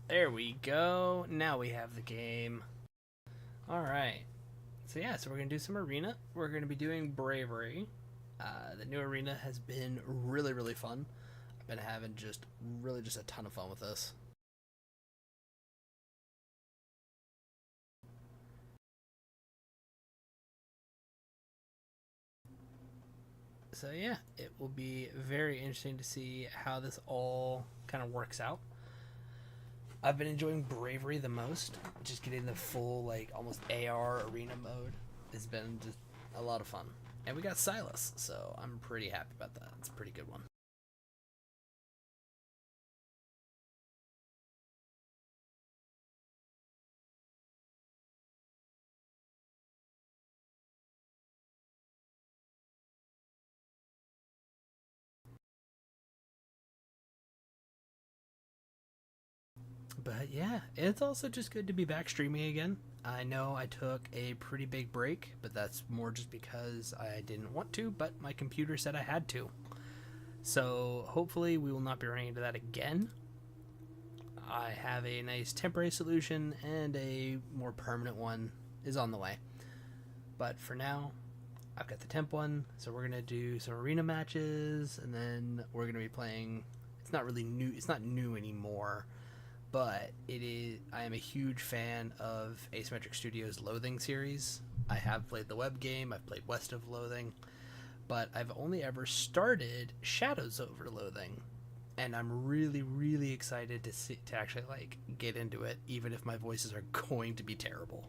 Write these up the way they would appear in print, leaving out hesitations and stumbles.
There we go. Now we have the game. Alright. So we're going to do some arena. We're going to be doing Bravery. The new arena has been really, really fun. I've been having just a ton of fun with this. So yeah, it will be very interesting to see how this all kind of works out. I've been enjoying Bravery the most. Just getting the full, like, almost AR arena mode has been just a lot of fun. And we got Silas, so I'm pretty happy about that. It's a pretty good one. But yeah, it's also just good to be back streaming again. I know I took a pretty big break, but that's more just because I didn't want to, but my computer said I had to. So hopefully we will not be running into that again. I have a nice temporary solution and a more permanent one is on the way. But for now, I've got the temp one, so we're gonna do some arena matches, and then we're gonna be playing. It's not really new. It's not new anymore, but it is. I am a huge fan of Asymmetric Studios' Loathing series. I have played the web game. I've played West of Loathing, but I've only ever started Shadows over Loathing, and I'm really, really excited to actually like get into it, even if my voices are going to be terrible.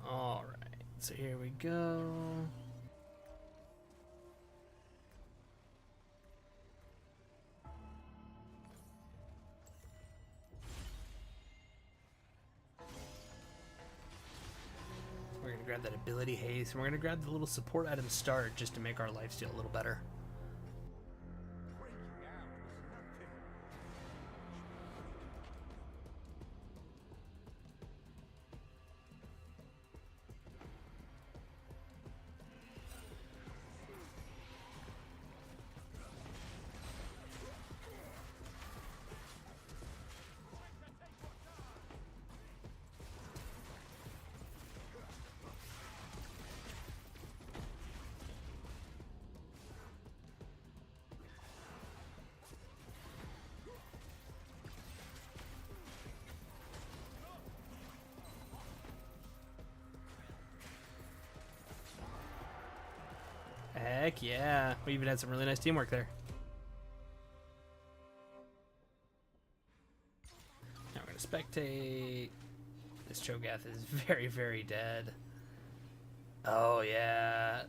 All right, so here we go. We're gonna grab that ability haste, and we're gonna grab the little support item start just to make our lifesteal a little better. Heck yeah, we even had some really nice teamwork there. Now we're gonna spectate. This Cho'Gath is very, very dead. Oh yeah.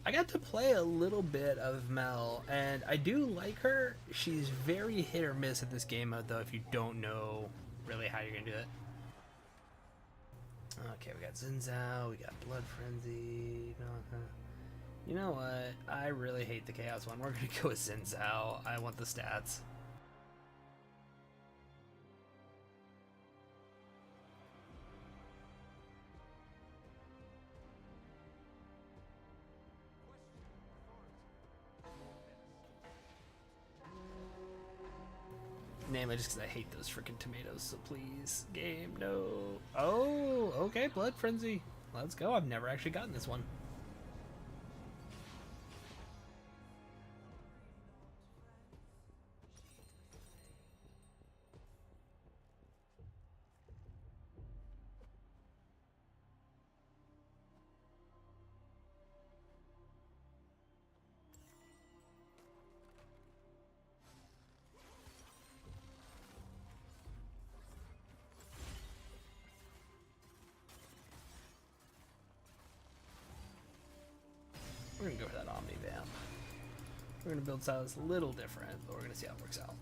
I got to play a little bit of Mel, and I do like her. She's very hit or miss at this game mode, though, if you don't know really how you're gonna do it. Okay, we got Zinzao, we got Blood Frenzy. You know what? I really hate the Chaos one. We're gonna go with Zinzao. I want the stats. Name it just because I hate those freaking tomatoes, so please, game, no. Oh, okay, Blood Frenzy. Let's go. I've never actually gotten this one. We're gonna go for that Omni Vamp. We're gonna build Silas a little different, but we're gonna see how it works out.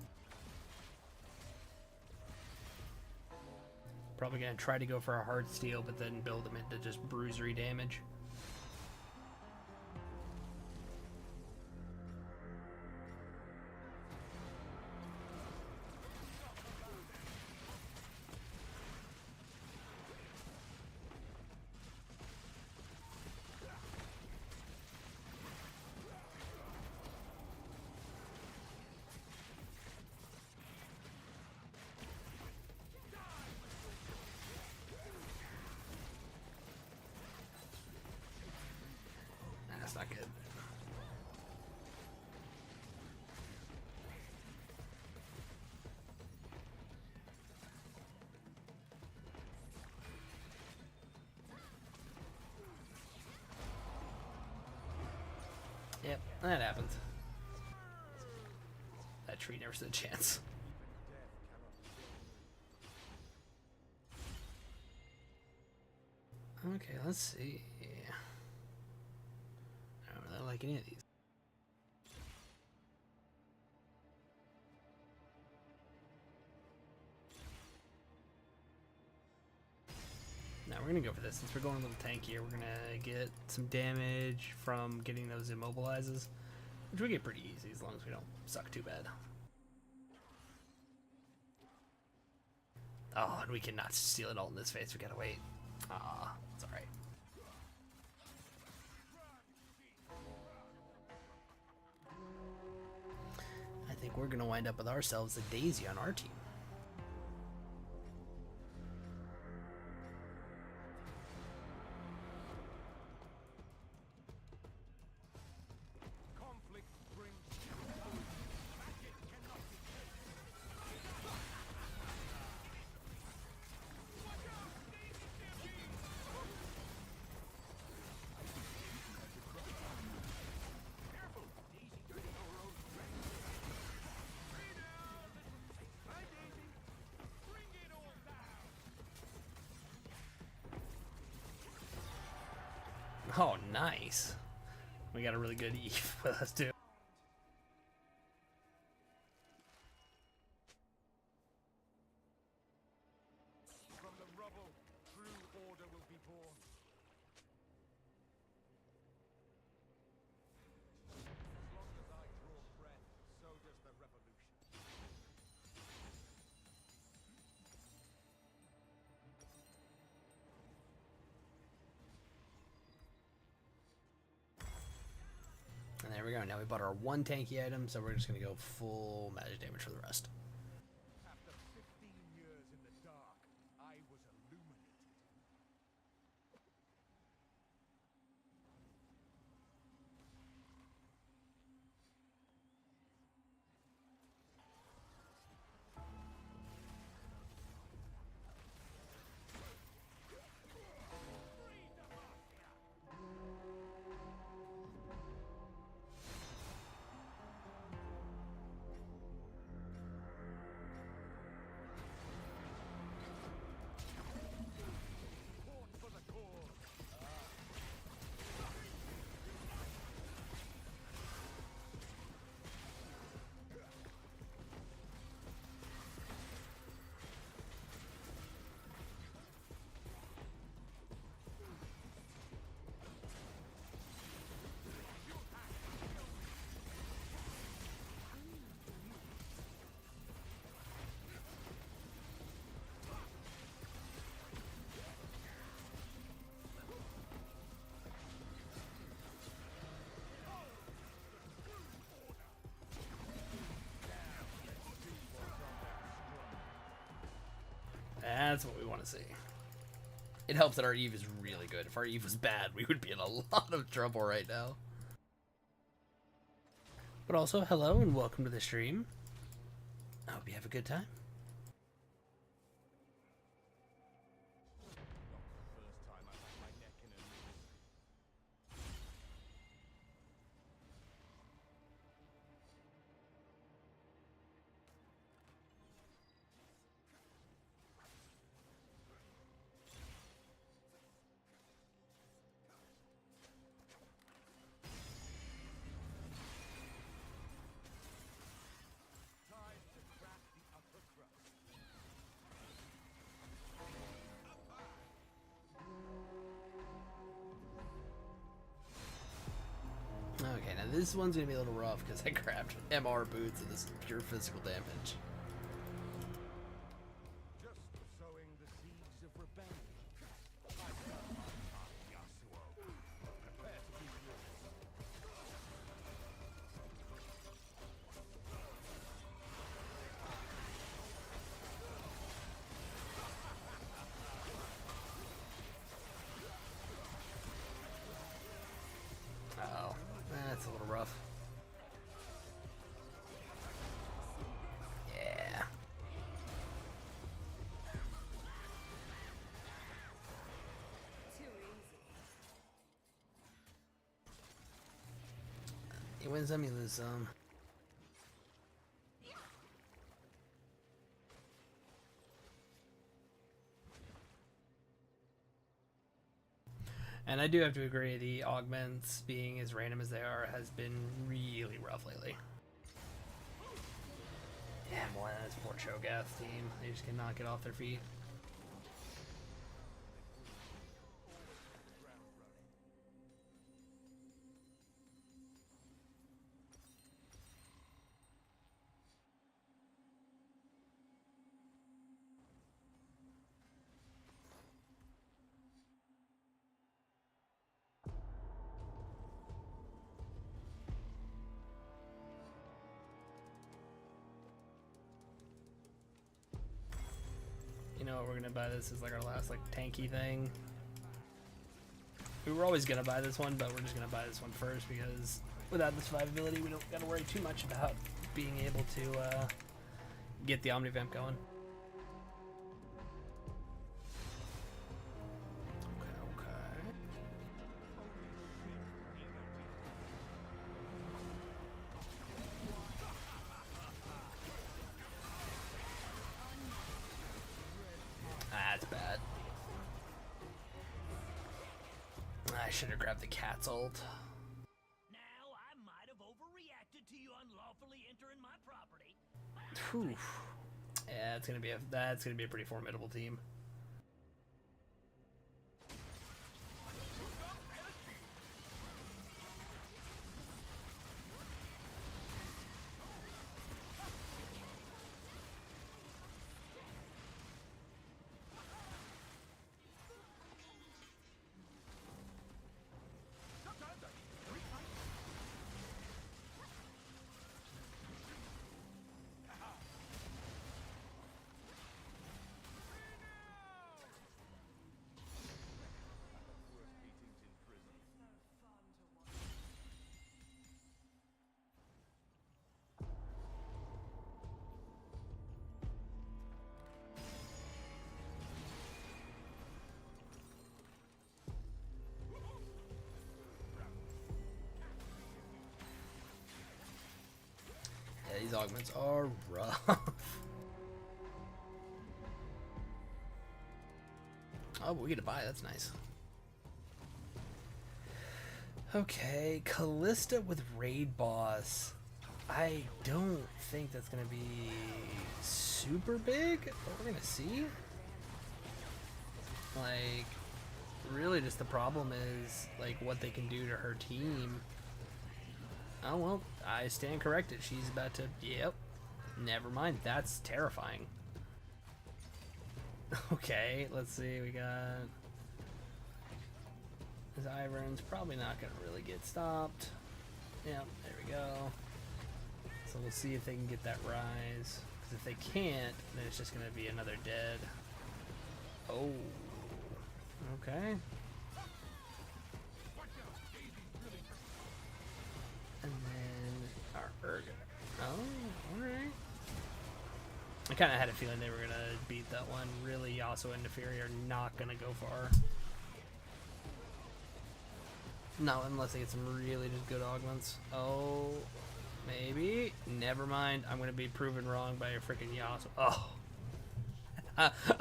Probably gonna try to go for a hard steel, but then build him into just bruisery damage. That's not good. Yep, that happens. That tree never stood a chance. Okay, let's see. I don't really like any of these. Now we're gonna go for this. Since we're going a little tankier, we're gonna get some damage from getting those immobilizes, which we get pretty easy as long as we don't suck too bad. Oh, and we cannot steal it all in this phase. We gotta wait. Ah, it's alright. I think we're gonna wind up with ourselves a Daisy on our team. Oh, nice. We got a really good Eve with us, too. From the rubble, true order will be born. As long as I draw breath, so does the revolution. And there we go. Now we bought our one tanky item, so we're just going to go full magic damage for the rest. After 15 years in the dark, I was illuminated. That's what we want to see. It helps that our Eve is really good. If our Eve was bad, we would be in a lot of trouble right now. But also, hello and welcome to the stream. I hope you have a good time. Not the first time I've had my neck in a noose. this one's gonna be a little rough because I grabbed MR boots and this is pure physical damage. Just sowing the seeds of revenge. I've done my part, Yasuo. Prepare to be yours. Uh-oh. That's a little rough. Yeah. You win some, you lose some. And I do have to agree, the augments, being as random as they are, has been really rough lately. Yeah, boy, this poor Cho'Gath team. They just cannot get off their feet. You know what, we're gonna buy this as like our last like tanky thing. We were always gonna buy this one, but we're just gonna buy this one first because without the survivability, we don't gotta worry too much about being able to get the Omnivamp going. Okay. That's bad. I should have grabbed the cat's ult. Now, I might have overreacted to you unlawfully entering my property. Whew. Yeah, that's gonna be a pretty formidable team. Worst meetings in prison. Yeah, these augments are rough. Oh, but we get to buy. That's nice. Okay, Callista with Raid Boss. I don't think that's gonna be super big, but we're gonna see. Like, really, just the problem is like what they can do to her team. Oh well, I stand corrected. She's about to. Yep. Never mind. That's terrifying. Okay, let's see. We got. This Ivern's probably not going to really get stopped. Yep, there we go. So we'll see if they can get that rise. Because if they can't, then it's just going to be another dead. Oh. Okay. And then our Urgot. Oh, alright. I kind of had a feeling they were going to beat that one. Really, Yasuo and Neferi are not going to go far. No, unless they get some really just good augments. Oh, maybe. Never mind. I'm going to be proven wrong by a freaking Yasuo. Oh.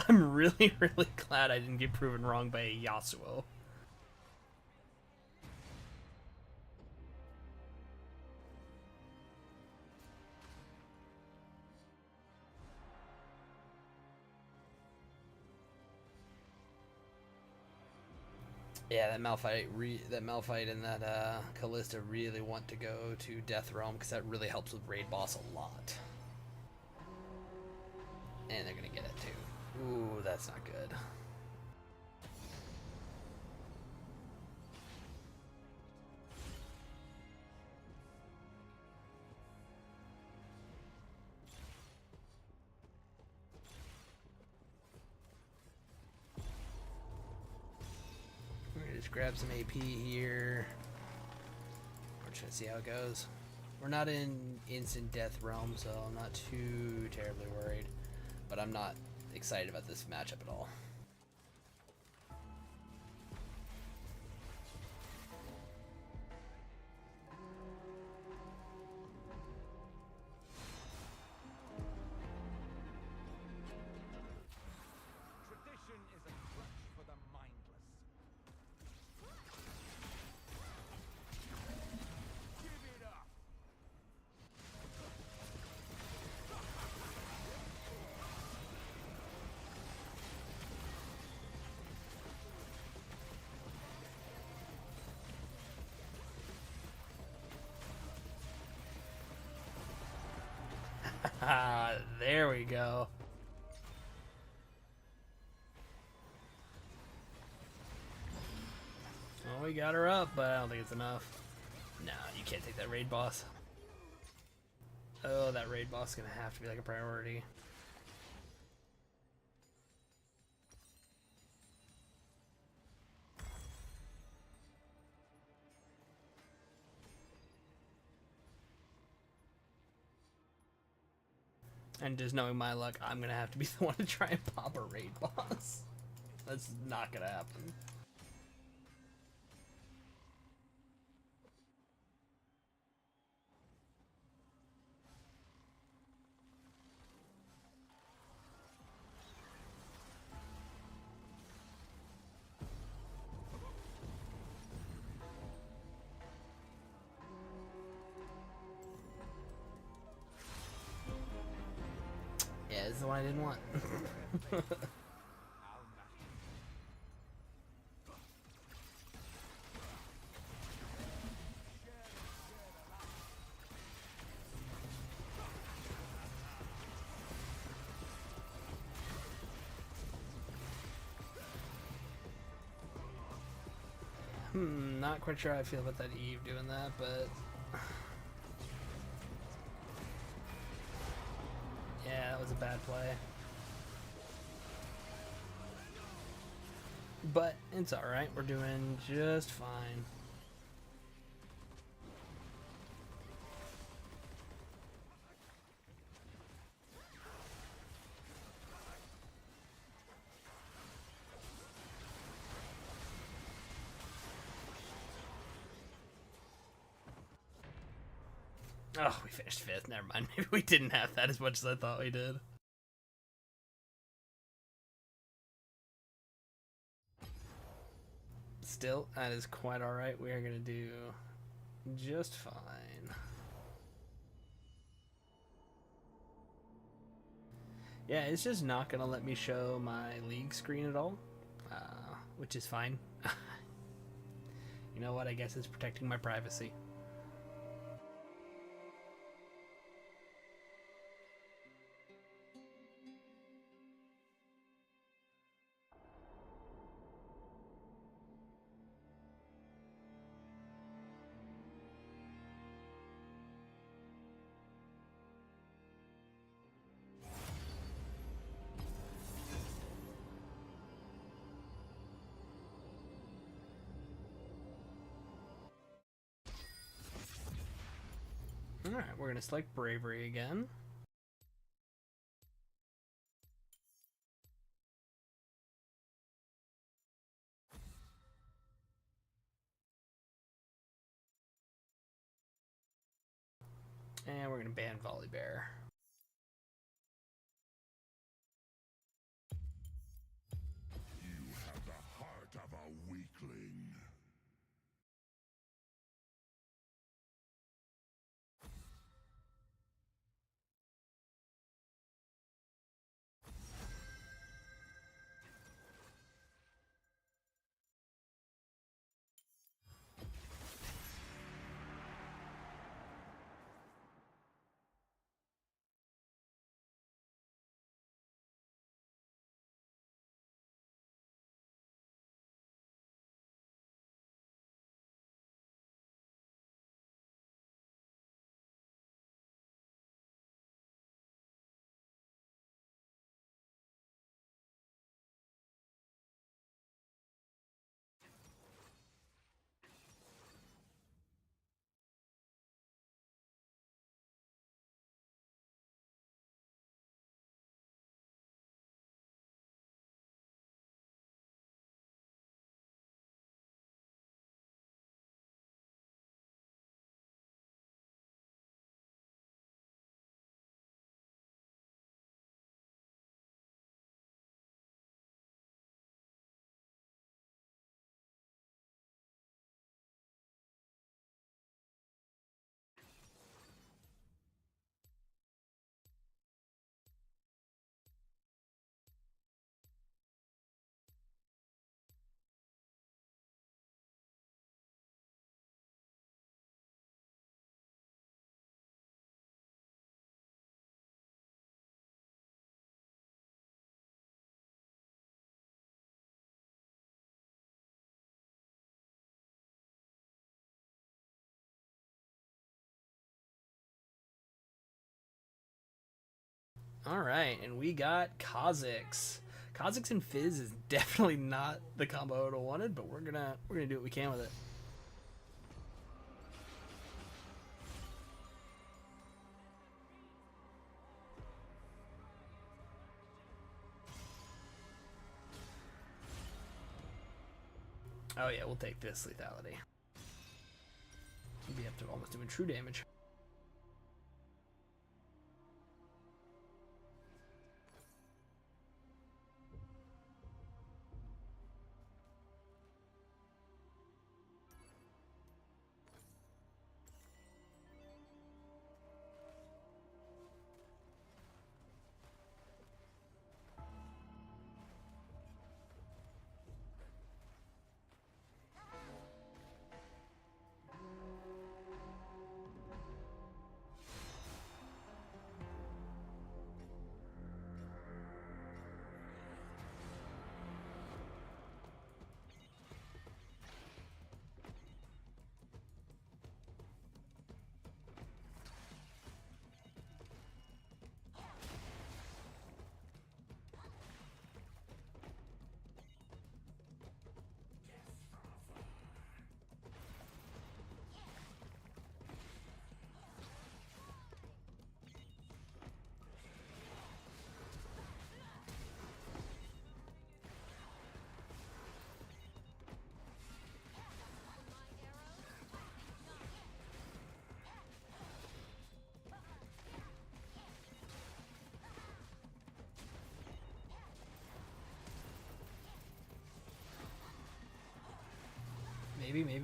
I'm really, really glad I didn't get proven wrong by a Yasuo. Yeah, that Malphite and that Callista really want to go to Death Realm because that really helps with raid boss a lot. And they're gonna get it too. Ooh, that's not good. We're gonna just grab some AP here. We're trying to see how it goes. We're not in instant death realm, so I'm not too terribly worried. But I'm not excited about this matchup at all. Tradition is a crutch for the mindless. Give it up! There we go. Well, we got her up, but I don't think it's enough. No, you can't take that raid boss. Oh, that raid boss is gonna have to be like a priority. And just knowing my luck, I'm gonna have to be the one to try and pop a raid boss. That's not gonna happen. Yeah, this is the one I didn't want. Not quite sure how I feel about that Eve doing that, but yeah, that was a bad play. But it's alright, we're doing just fine. Oh, we finished 5th. Never mind. Maybe we didn't have that as much as I thought we did. Still, that is quite alright. We are going to do just fine. Yeah, it's just not going to let me show my league screen at all, which is fine. You know what? I guess it's protecting my privacy. Alright, we're going to select Bravery again. And we're going to ban Volley Bear. You have the heart of a weakling. Alright, and we got Kha'Zix. Kha'Zix and Fizz is definitely not the combo I would have wanted, but we're gonna do what we can with it. Oh yeah, we'll take this lethality. We'll be up to almost doing true damage.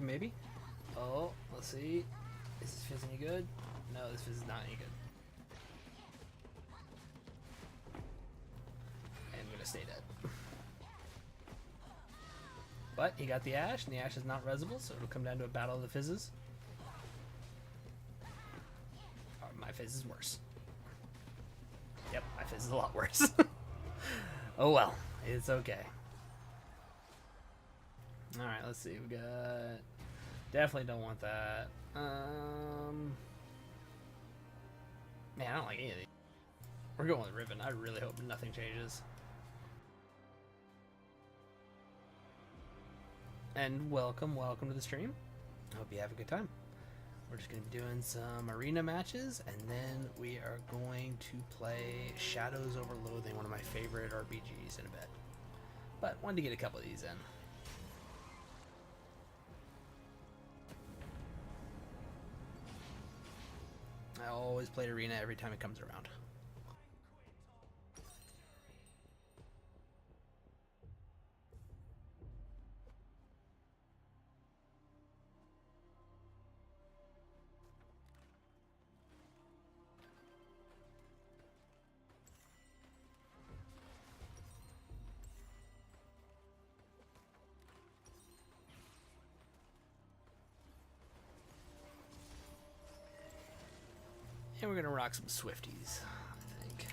Maybe. Oh, let's see. Is this Fizz any good? No, this Fizz is not any good. And I'm gonna stay dead. But he got the Ashe, and the Ashe is not resable, so it'll come down to a battle of the Fizzes. Oh, my Fizz is worse. Yep, my Fizz is a lot worse. Oh well, it's okay. Alright, let's see. We got... Definitely don't want that. Man, I don't like any of these. We're going with Riven. I really hope nothing changes. And welcome to the stream. I hope you have a good time. We're just going to be doing some arena matches, and then we are going to play Shadows over Loathing, one of my favorite RPGs, in a bit. But wanted to get a couple of these in. I always play arena every time it comes around. And we're gonna rock some Swifties, I think.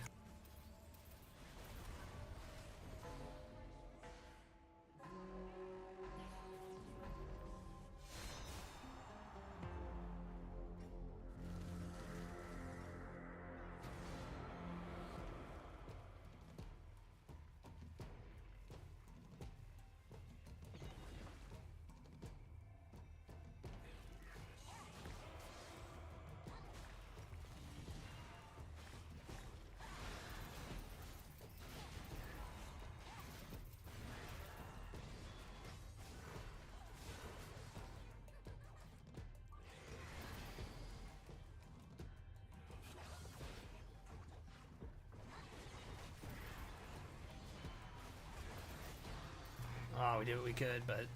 Oh, we did what we could, but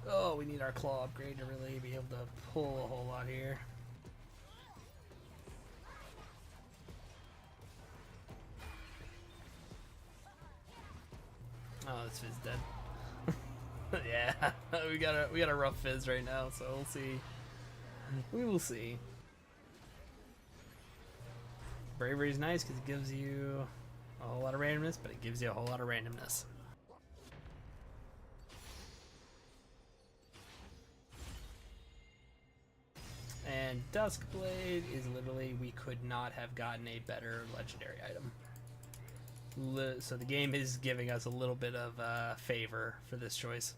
oh, we need our claw upgrade to really be able to pull a whole lot here. Oh, this Fizz dead. Yeah, we got a rough Fizz right now, so we'll see. We will see. Bravery is nice because it gives you a whole lot of randomness, but it gives you a whole lot of randomness. And And Duskblade is literally, we could not have gotten a better legendary item. So the game is giving us a little bit of favor for this choice.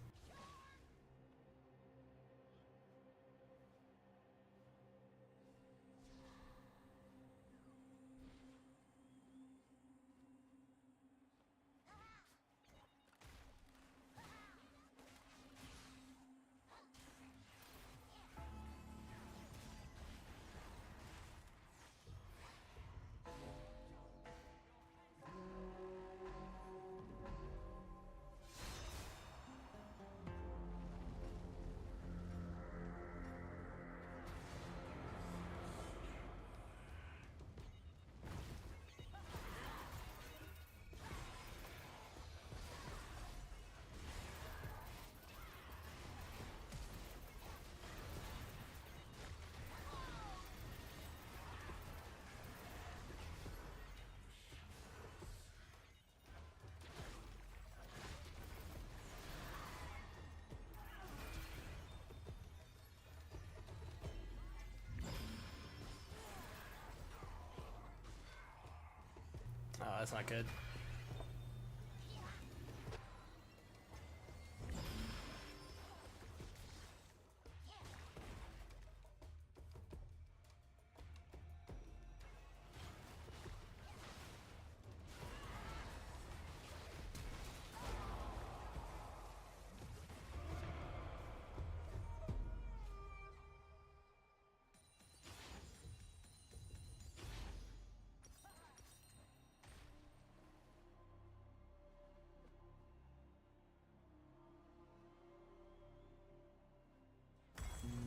Oh, that's not good.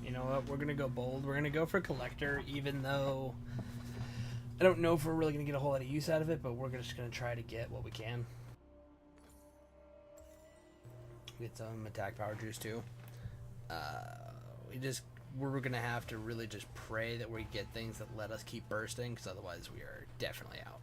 You know what? We're going to go bold. We're going to go for Collector, even though I don't know if we're really going to get a whole lot of use out of it, but we're just going to try to get what we can. Get some attack power juice, too. We're going to have to really just pray that we get things that let us keep bursting, because otherwise we are definitely out.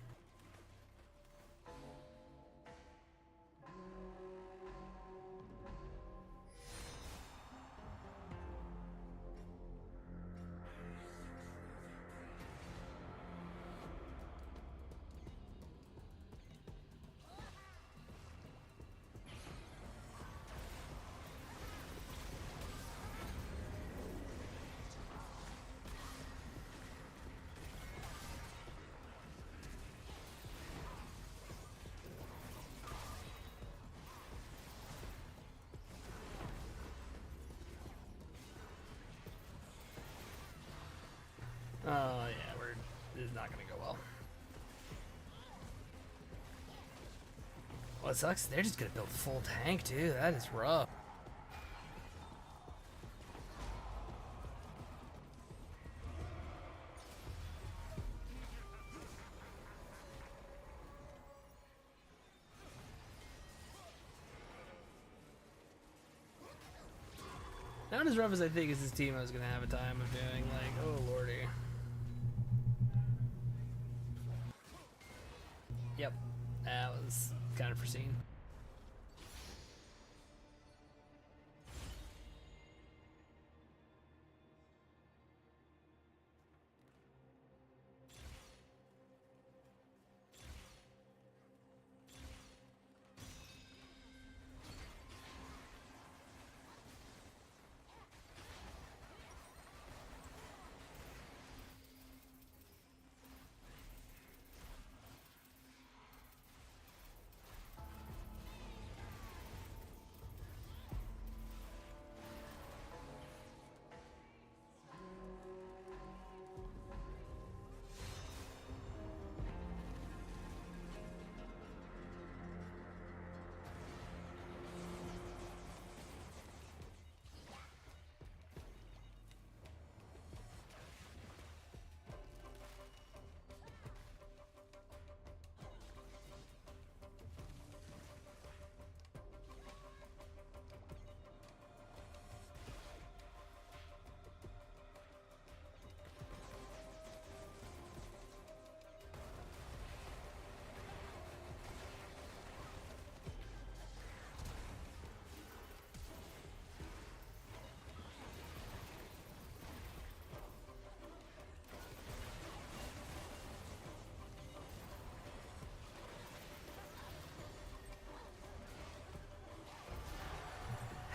Oh, yeah, this is not going to go well. Well, it sucks. They're just going to build full tank, too. That is rough. Not as rough as I think as this team I was going to have a time of doing. Like, oh, lordy. Yep, that was kind of foreseen.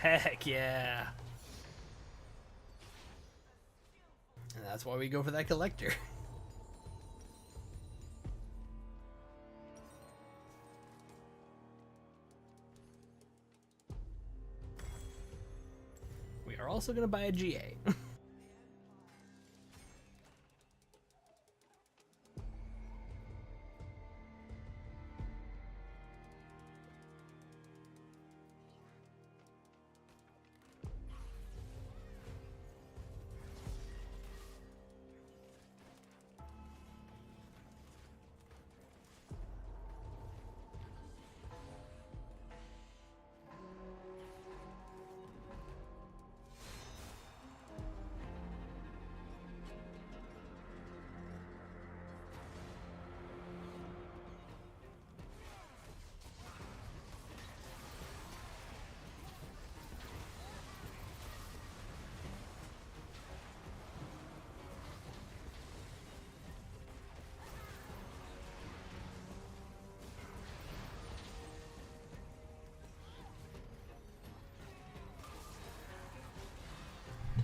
Heck yeah. And that's why we go for that collector. We are also going to buy a GA.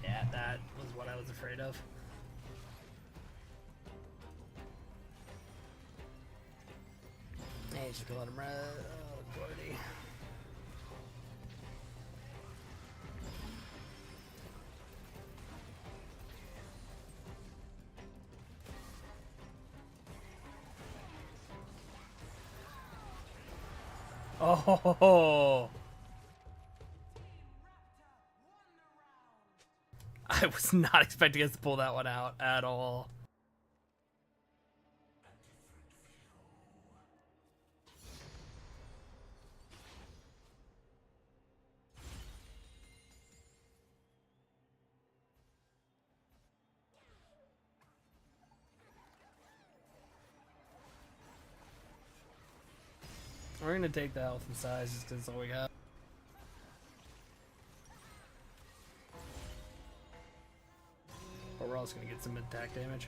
Yeah, that was what I was afraid of. Hey, just gonna let him run. Oh, Gordy. Oh, I was not expecting us to pull that one out at all. We're gonna take the health and size just 'cause that's all we got. But we're also gonna get some attack damage.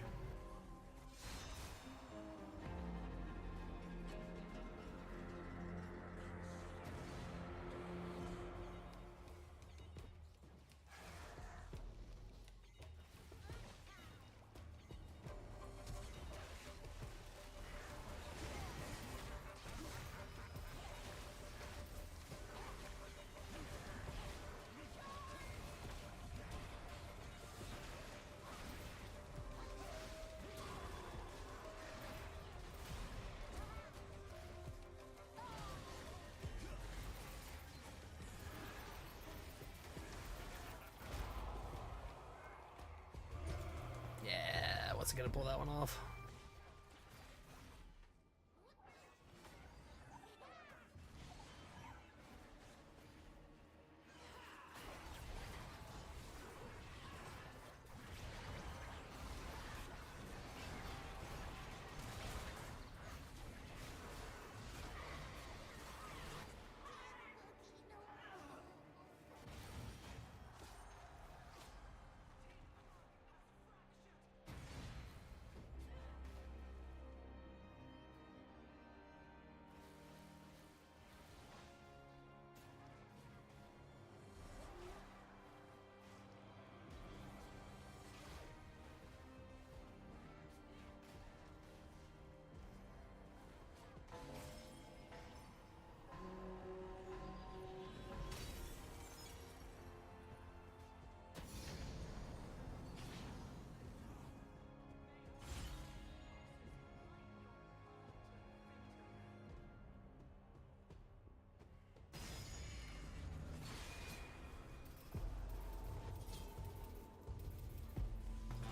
Yeah, what's it gonna pull that one off?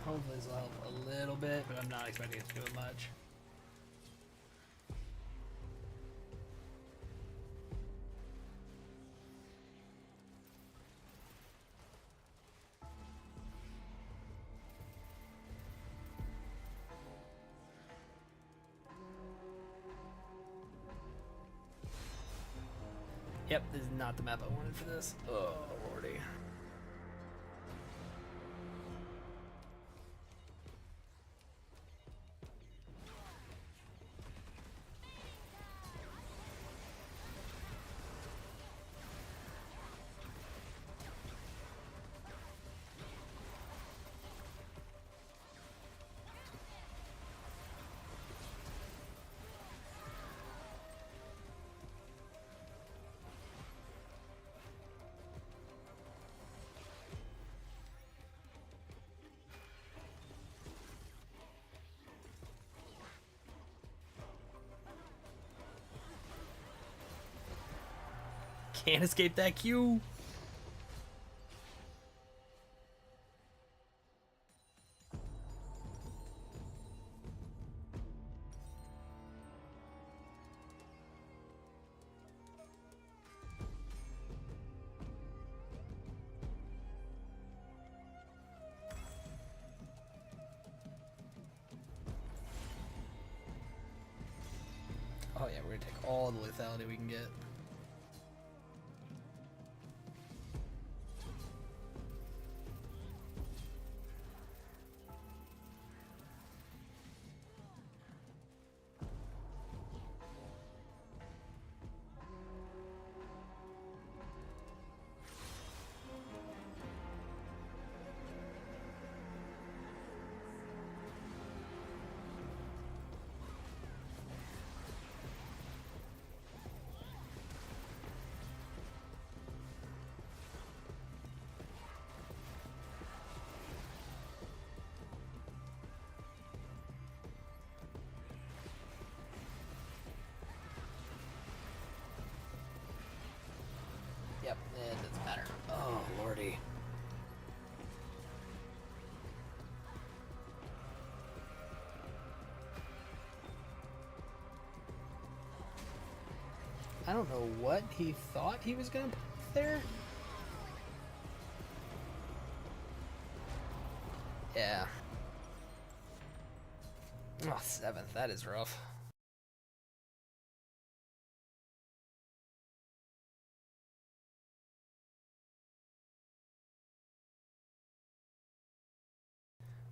Hopefully this will help a little bit, but I'm not expecting it to do it much. Yep, this is not the map I wanted for this. Oh, lordy. Can't escape that Q. Oh yeah, we're gonna take all the lethality we can get. Yep, it doesn't matter. Oh, lordy. I don't know what he thought he was gonna put there. Yeah. Oh, 7th. That is rough.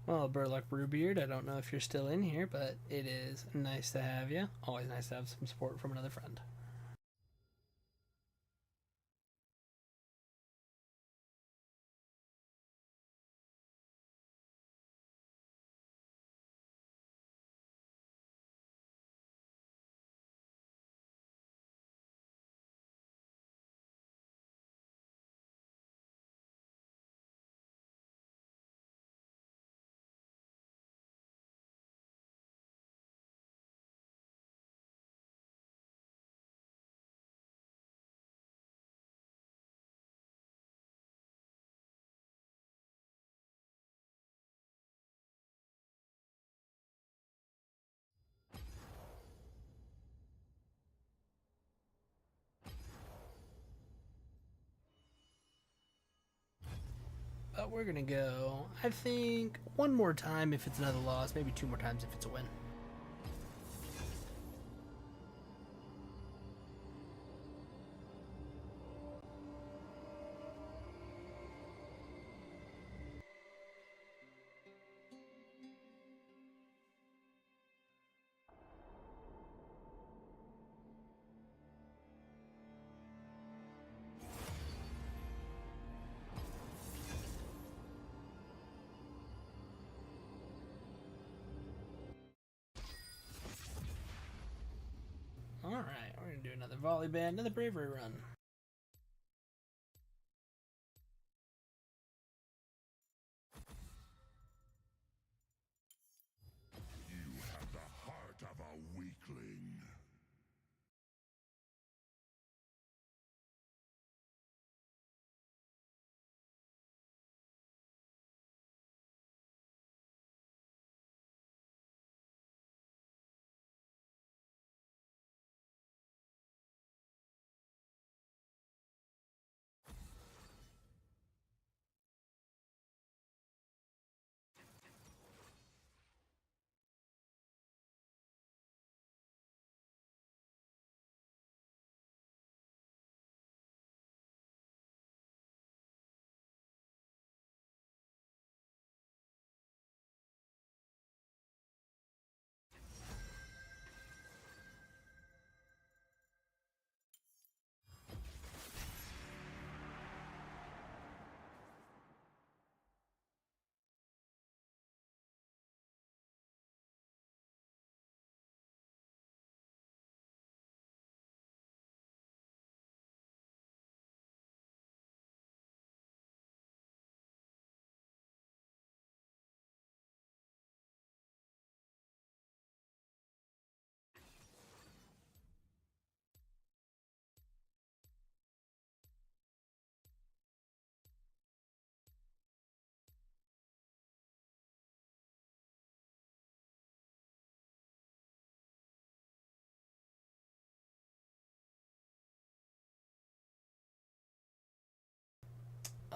Well, Burlock Brewbeard, I don't know if you're still in here, but it is nice to have you. Always nice to have some support from another friend. But we're gonna go, I think, one more time if it's another loss, maybe 2 more times if it's a win. Alright, we're gonna do another volley band, another bravery run. You have the heart of a weakling.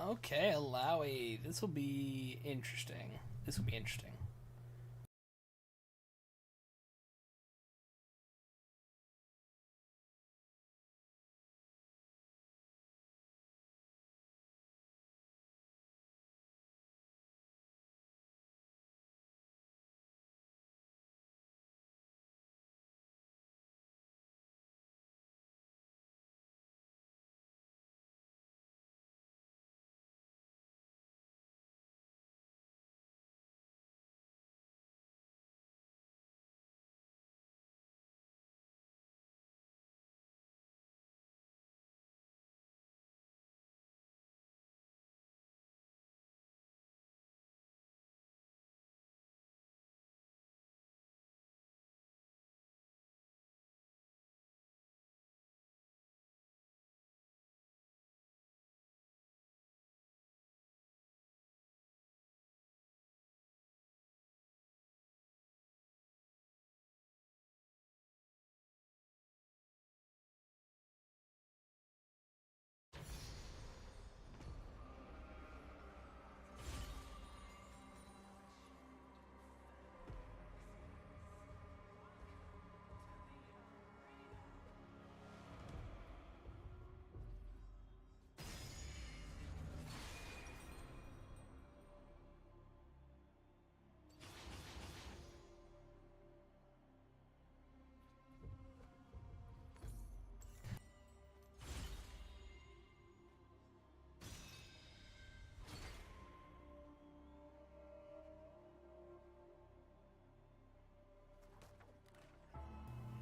Okay, Alawi. This will be interesting. This will be interesting.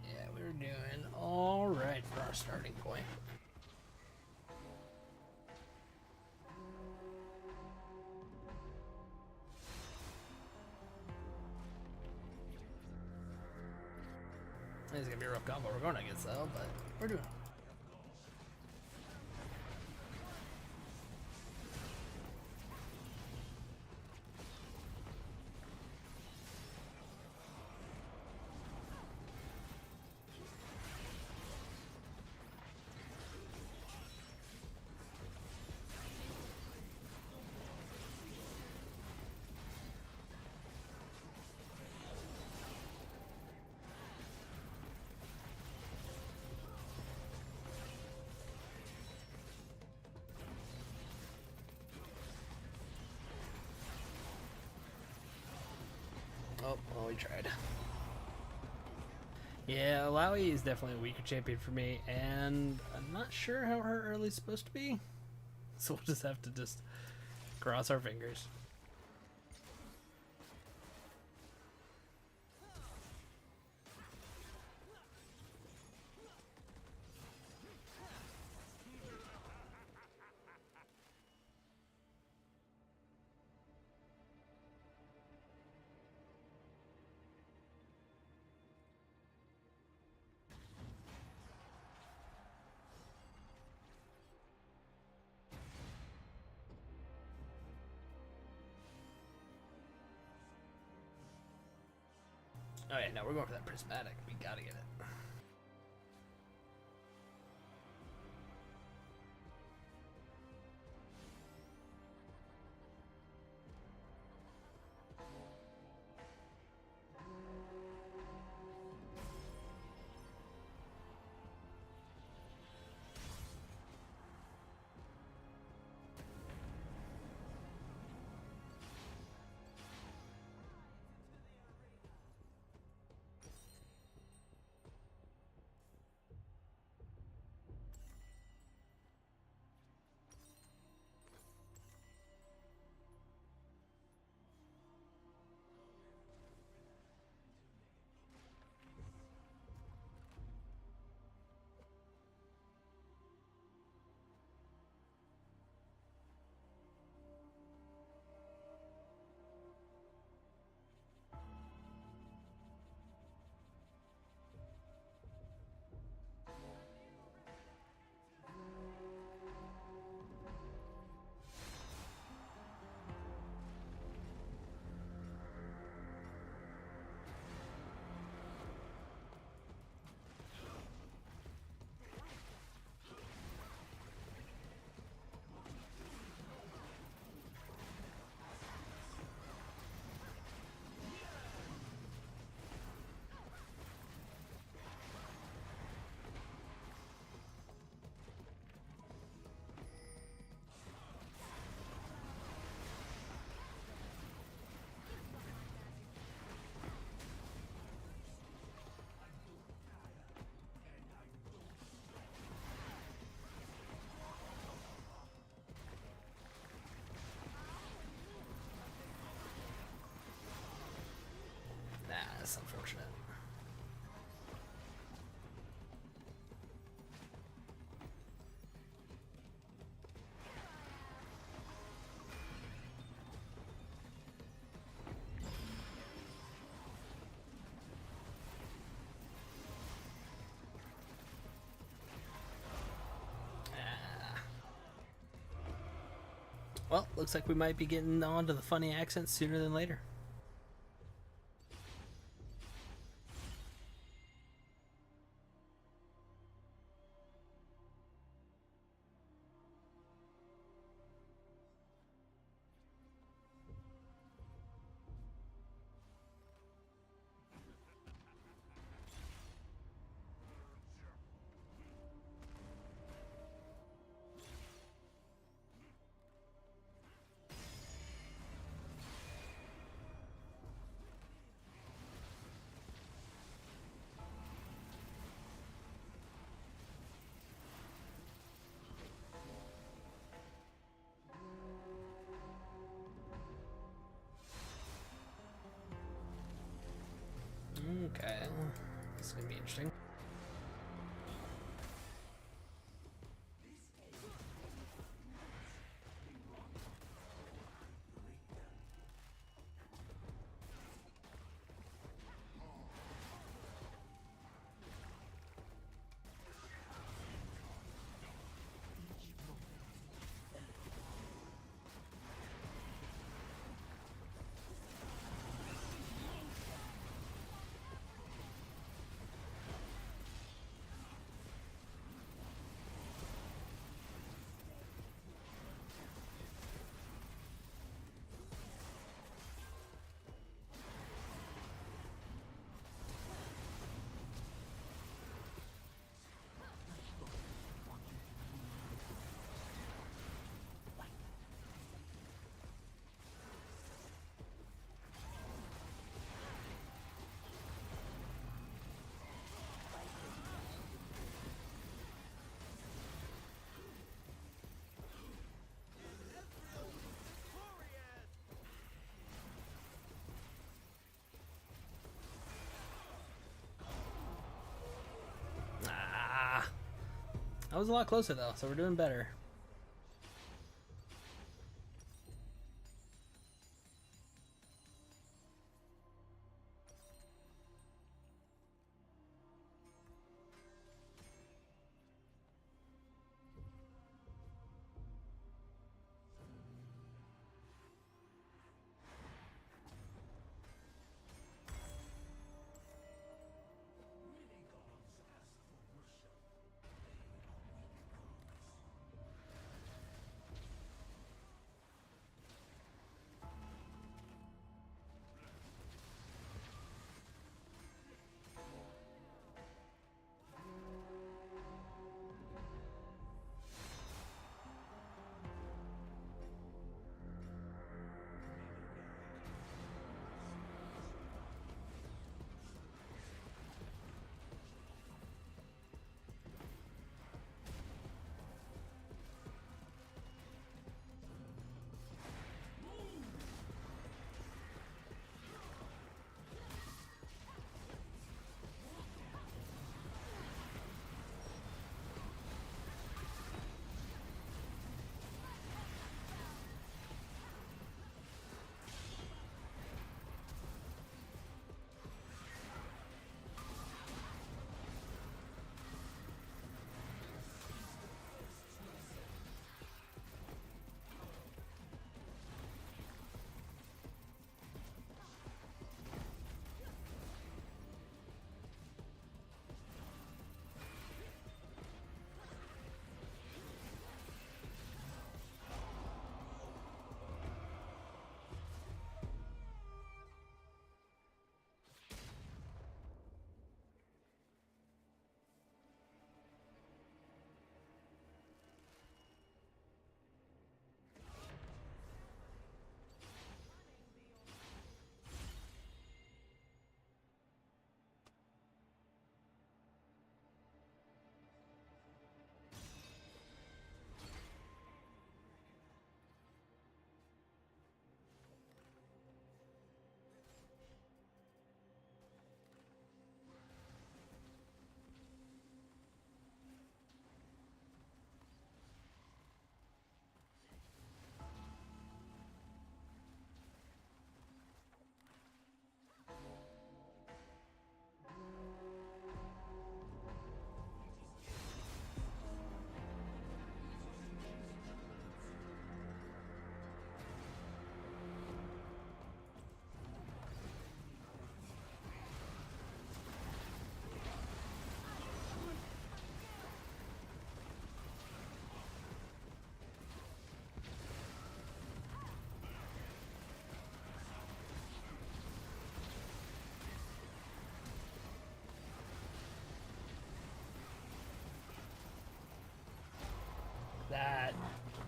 Yeah, we're doing all right for our starting point. This is gonna be a rough combo we're going against though, but we're doing. Oh, well, we tried. Yeah, Alawi is definitely a weaker champion for me, and I'm not sure how her early's supposed to be. So we'll just have to cross our fingers. Oh yeah, no, we're going for that prismatic. We gotta get it. That's unfortunate. Well, looks like we might be getting on to the funny accents sooner than later. Okay, this is gonna be interesting. Ah, that was a lot closer though, so we're doing better.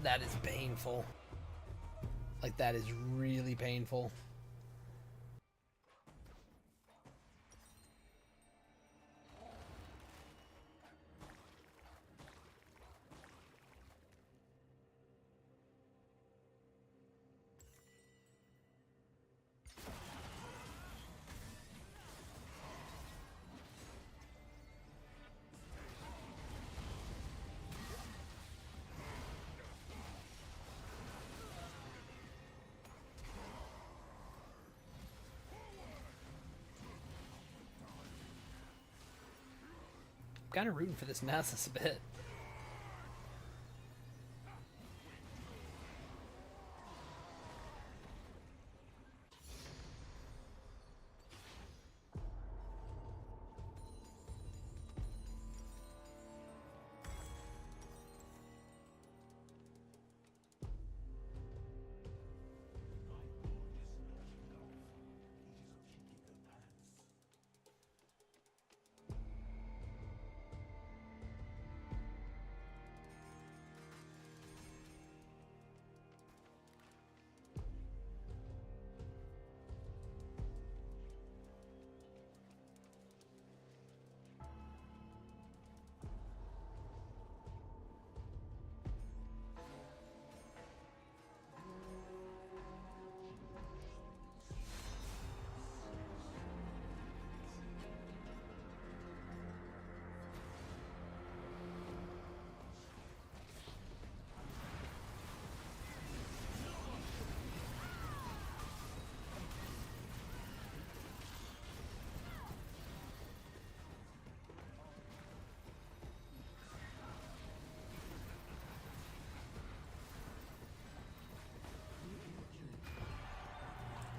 That is painful. Like, that is really painful. Kind of rooting for this Nasus a bit.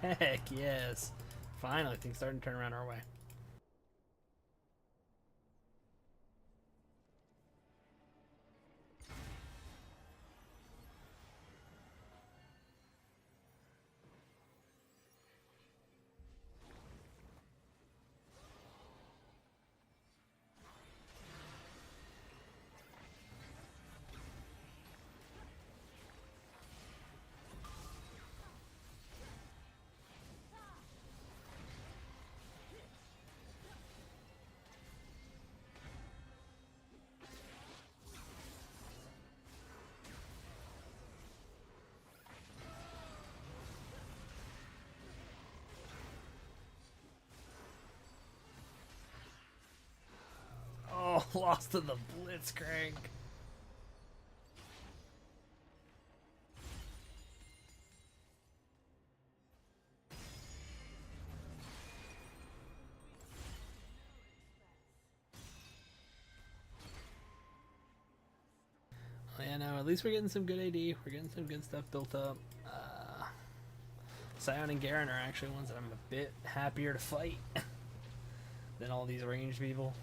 Heck yes. Finally, things starting to turn around our way. Oh, lost to the Blitzcrank. Well, yeah, no, at least we're getting some good AD. We're getting some good stuff built up. Sion and Garen are actually ones that I'm a bit happier to fight than all these ranged people.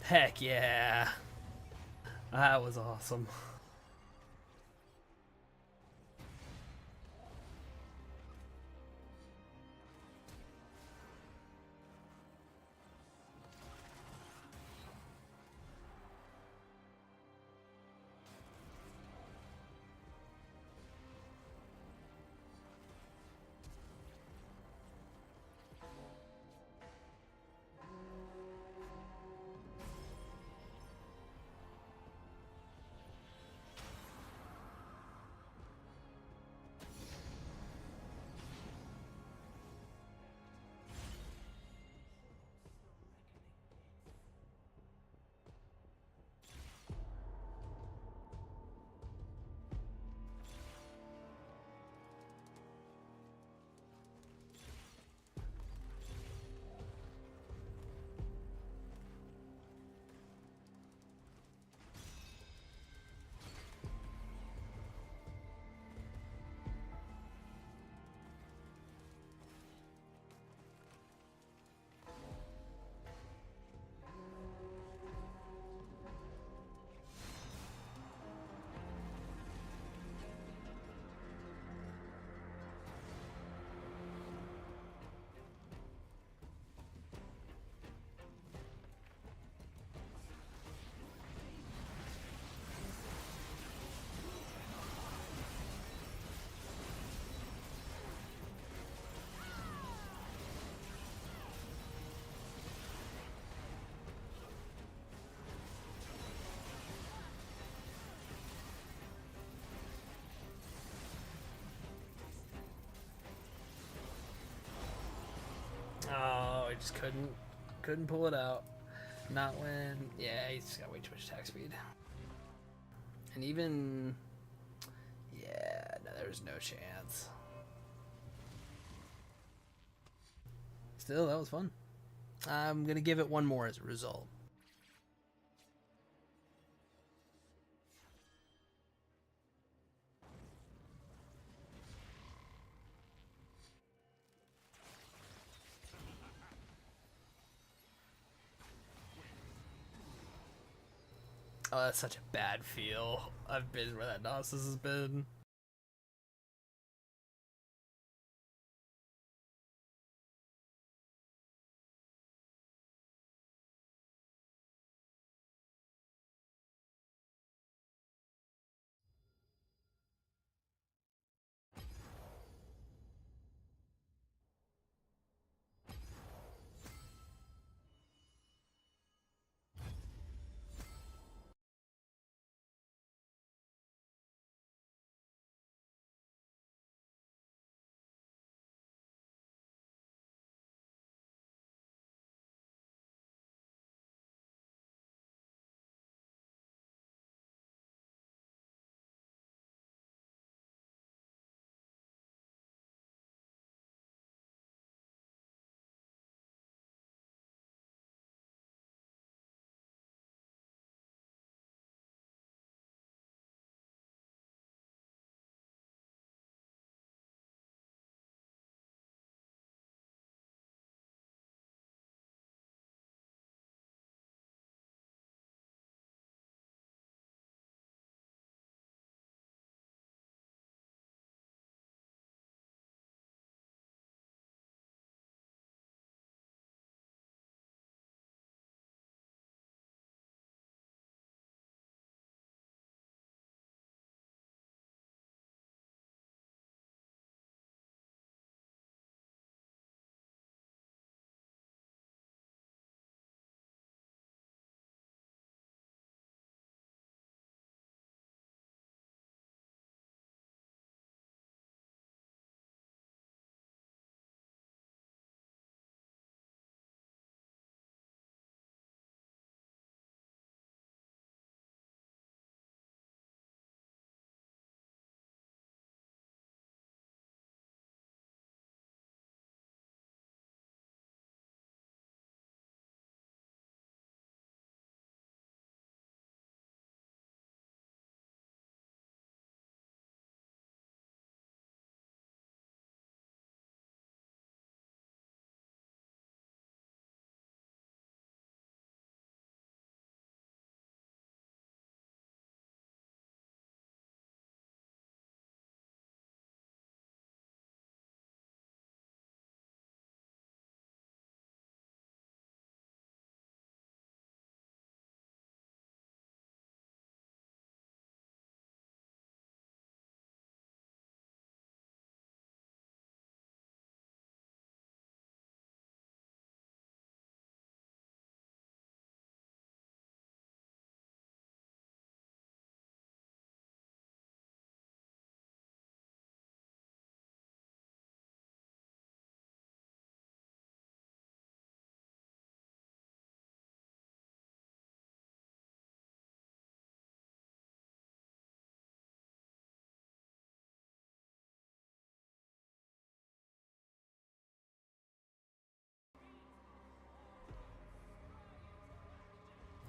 Heck yeah. That was awesome. just couldn't pull it out. Not when, yeah, he's got way too much attack speed. And even, yeah, no, there was no chance. Still, that was fun. I'm gonna give it one more as a result. Oh, that's such a bad feel. I've been where that Gnosis has been.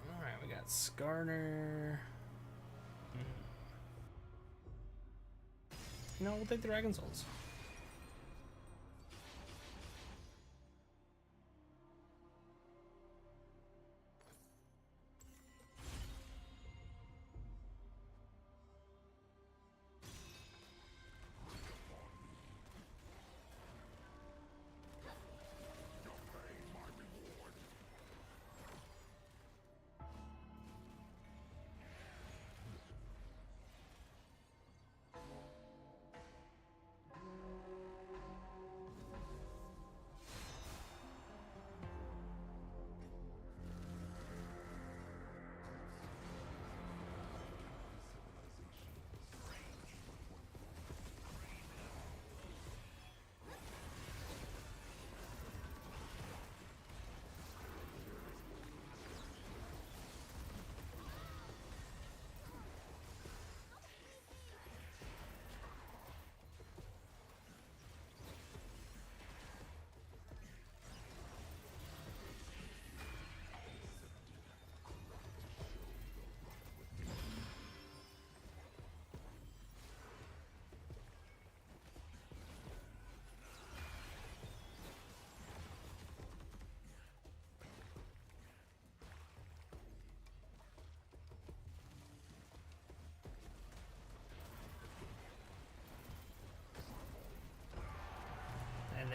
Alright, we got Skarner. No, we'll take the Dragon Souls.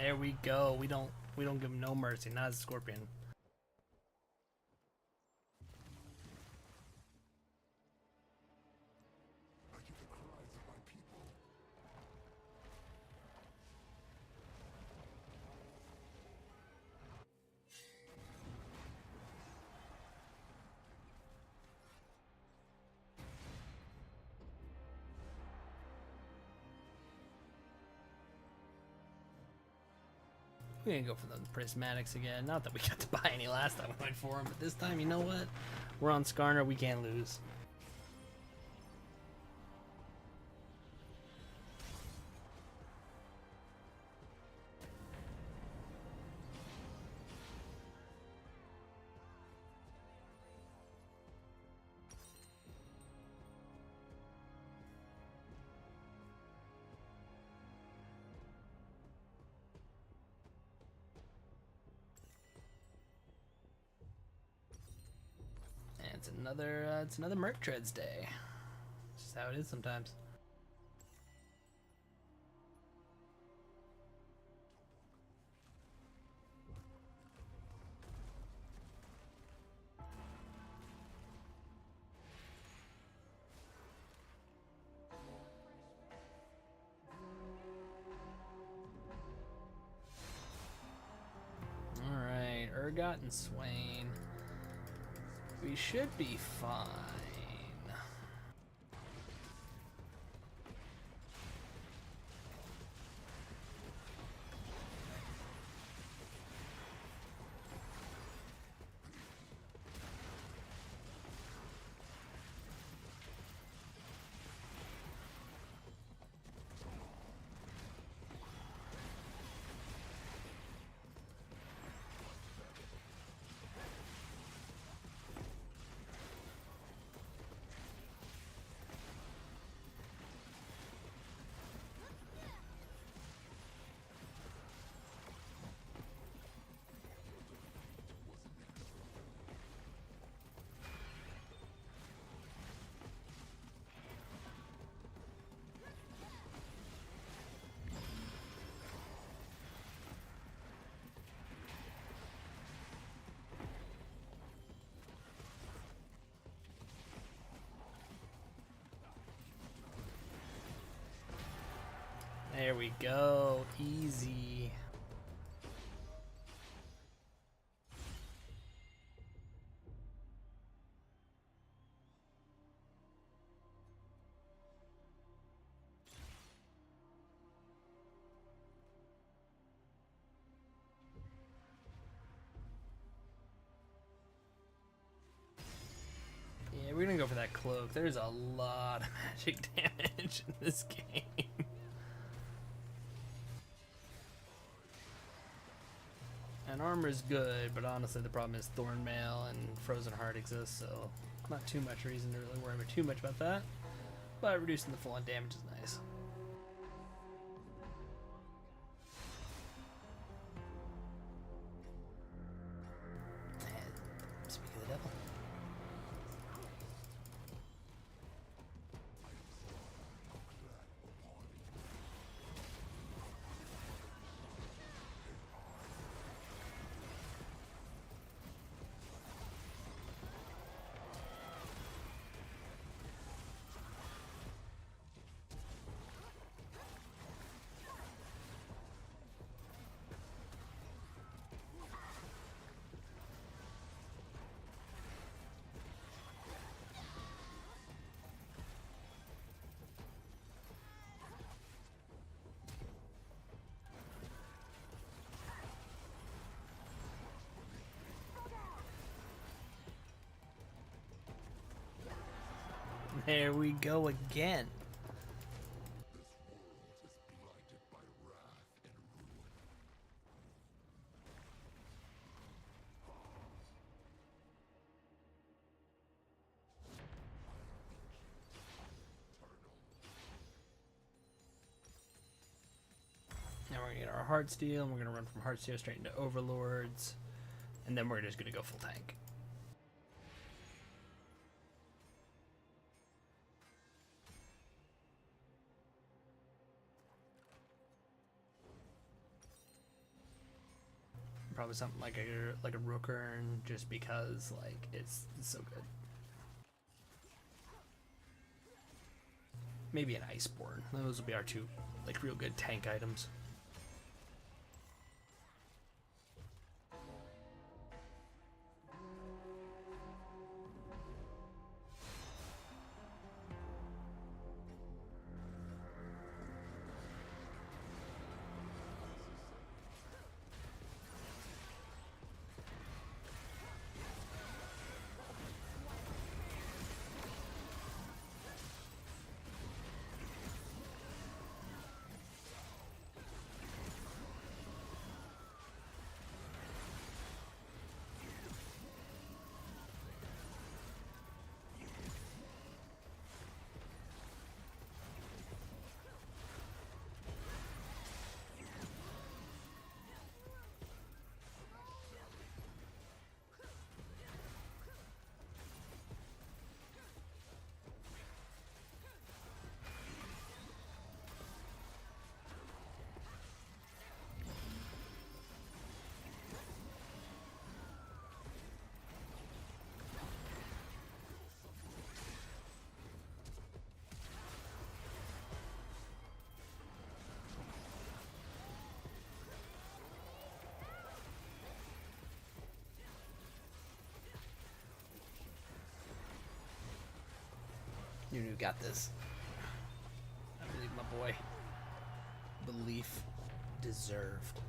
There we go. We don't give him no mercy. Not as a scorpion. We didn't go for the prismatics again. Not that we got to buy any last time we went for them, but this time, you know what? We're on Skarner. We can't lose. And it's another Merc Treads day. It's just how it is sometimes. Alright, Urgot and Swain. We should be fine. There we go. Easy. Yeah, we're gonna go for that cloak. There's a lot of magic damage in this game. And armor's good, but honestly the problem is Thornmail and Frozen Heart exist, so not too much reason to really worry too much about that. But reducing the full-on damage is nice. And speak of the devil. There we go again. Now we're gonna get our Heartsteel, and we're gonna run from Heartsteel straight into Overlords, and then we're just gonna go full tank. Probably something like a Rookern, just because like it's so good. Maybe an Iceborne. Those will be our two like real good tank items. You got this. I believe my boy. Belief deserved.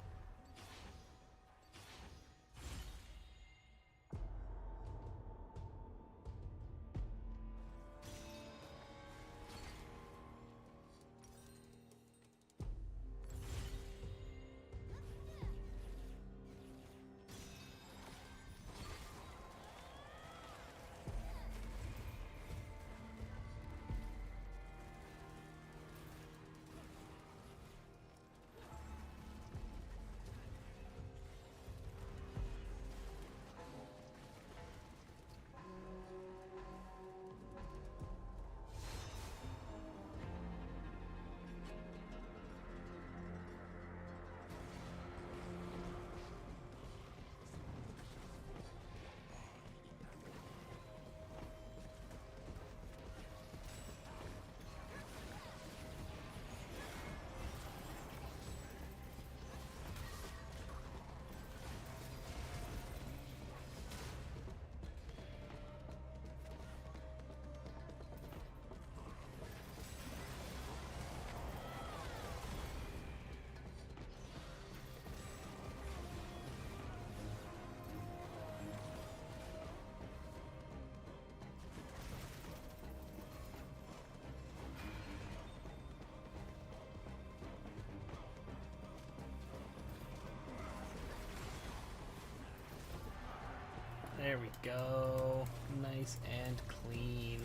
There we go. Nice and clean.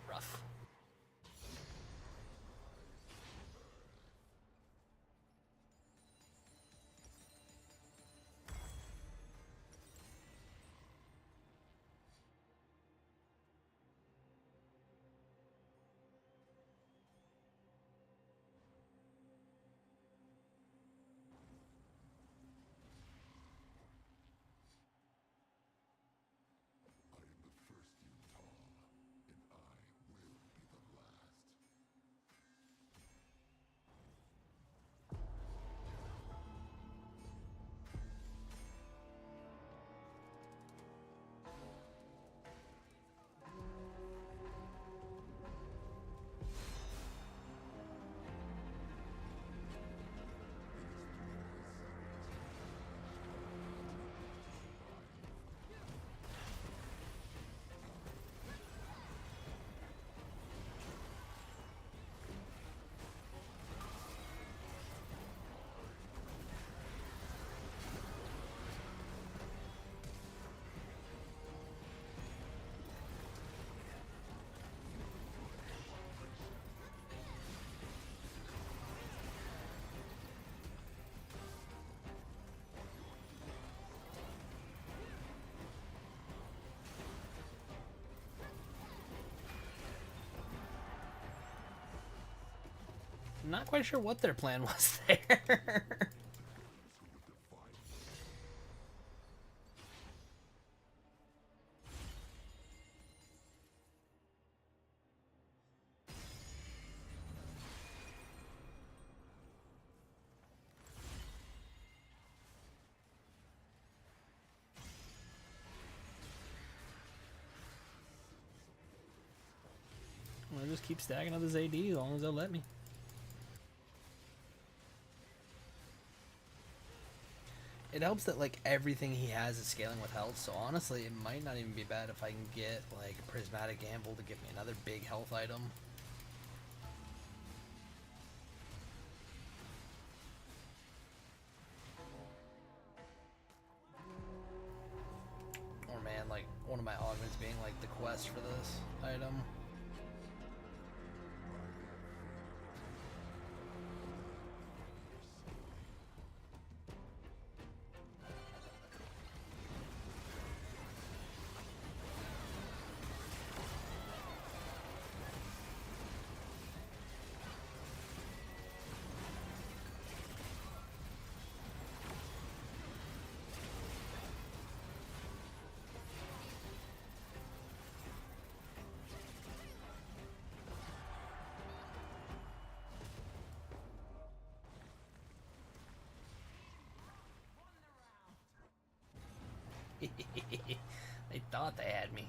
Rough. Not quite sure what their plan was there. I'll just keep stacking up this AD as long as they'll let me. It helps that like everything he has is scaling with health, so honestly it might not even be bad if I can get like Prismatic Gamble to give me another big health item. Or man, like one of my augments being like the quest for this item. They thought they had me.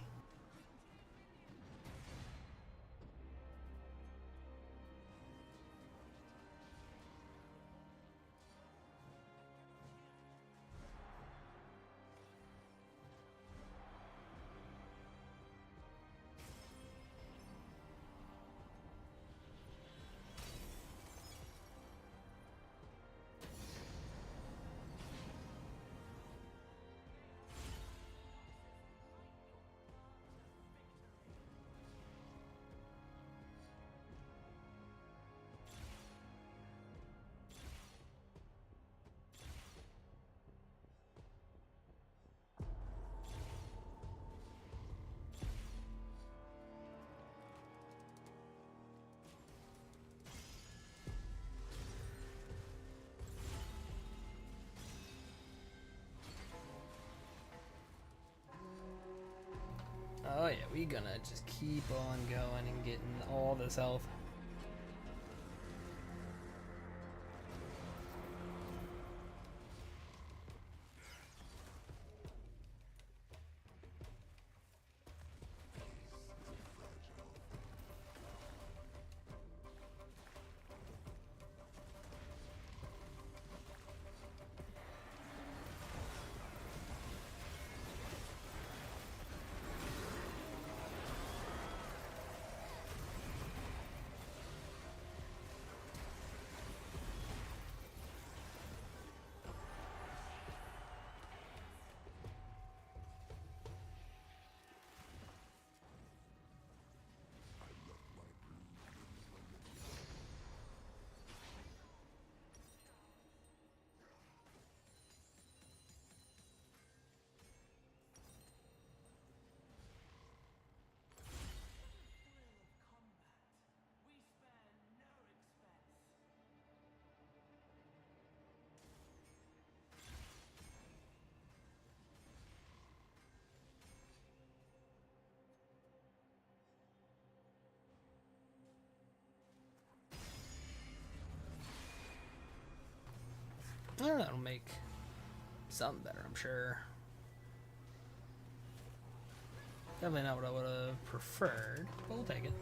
Oh yeah, we gonna just keep on going and getting all this health. Oh, that'll make something better, I'm sure. Definitely not what I would have preferred, but we'll take it.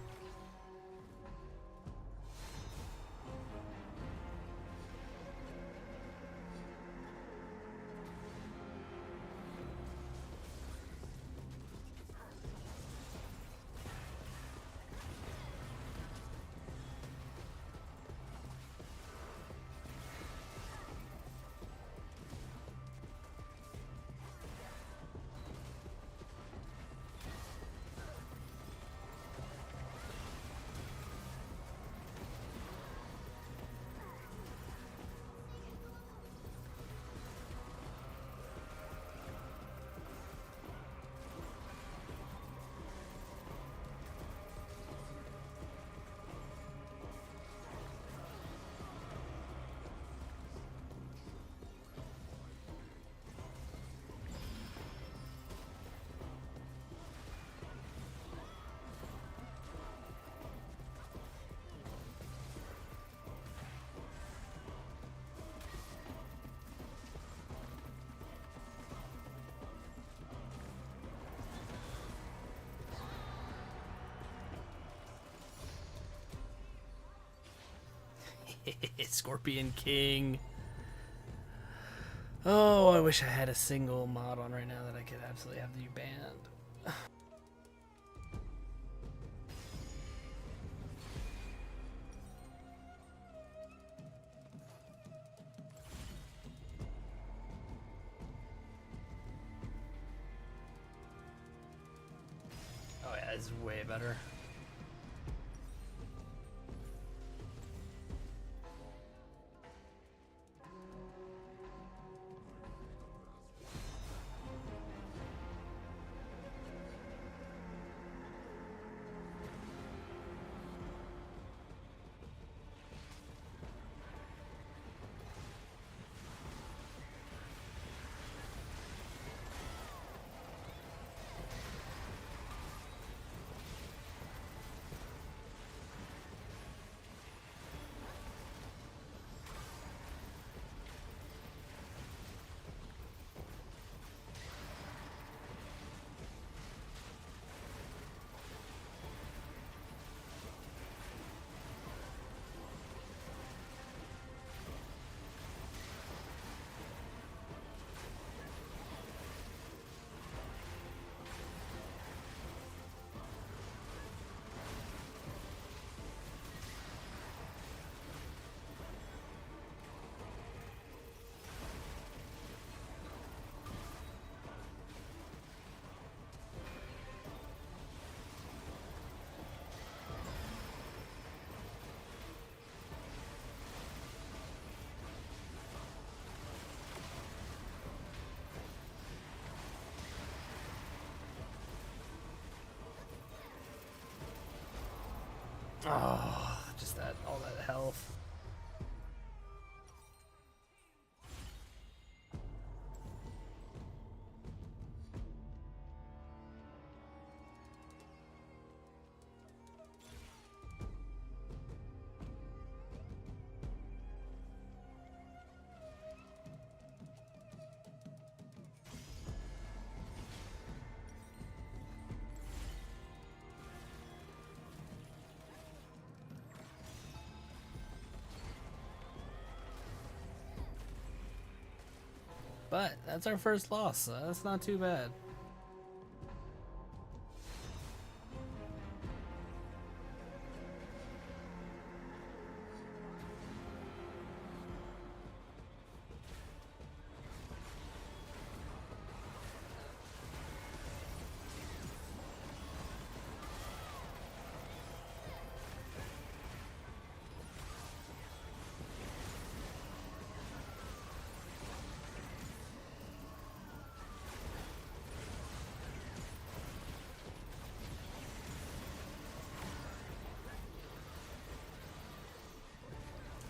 Scorpion King. Oh, I wish I had a single mod on right now that I could absolutely have you banned. Oh yeah, it's way better. Oh, just that, all that health. But that's our first loss, so that's not too bad.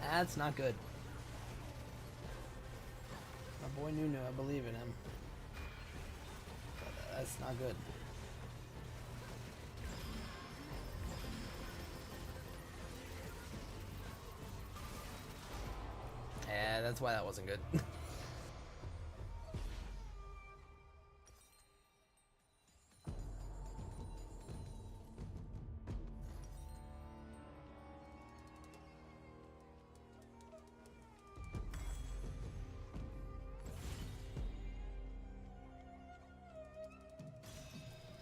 That's not good. My boy Nunu, I believe in him. But that's not good. Yeah, that's why that wasn't good.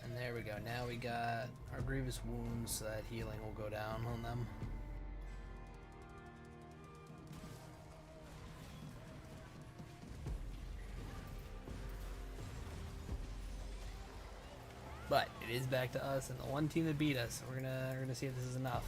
And there we go. Now we got our grievous wounds, so that healing will go down on them. But it is back to us and the one team that beat us. We're gonna see if this is enough.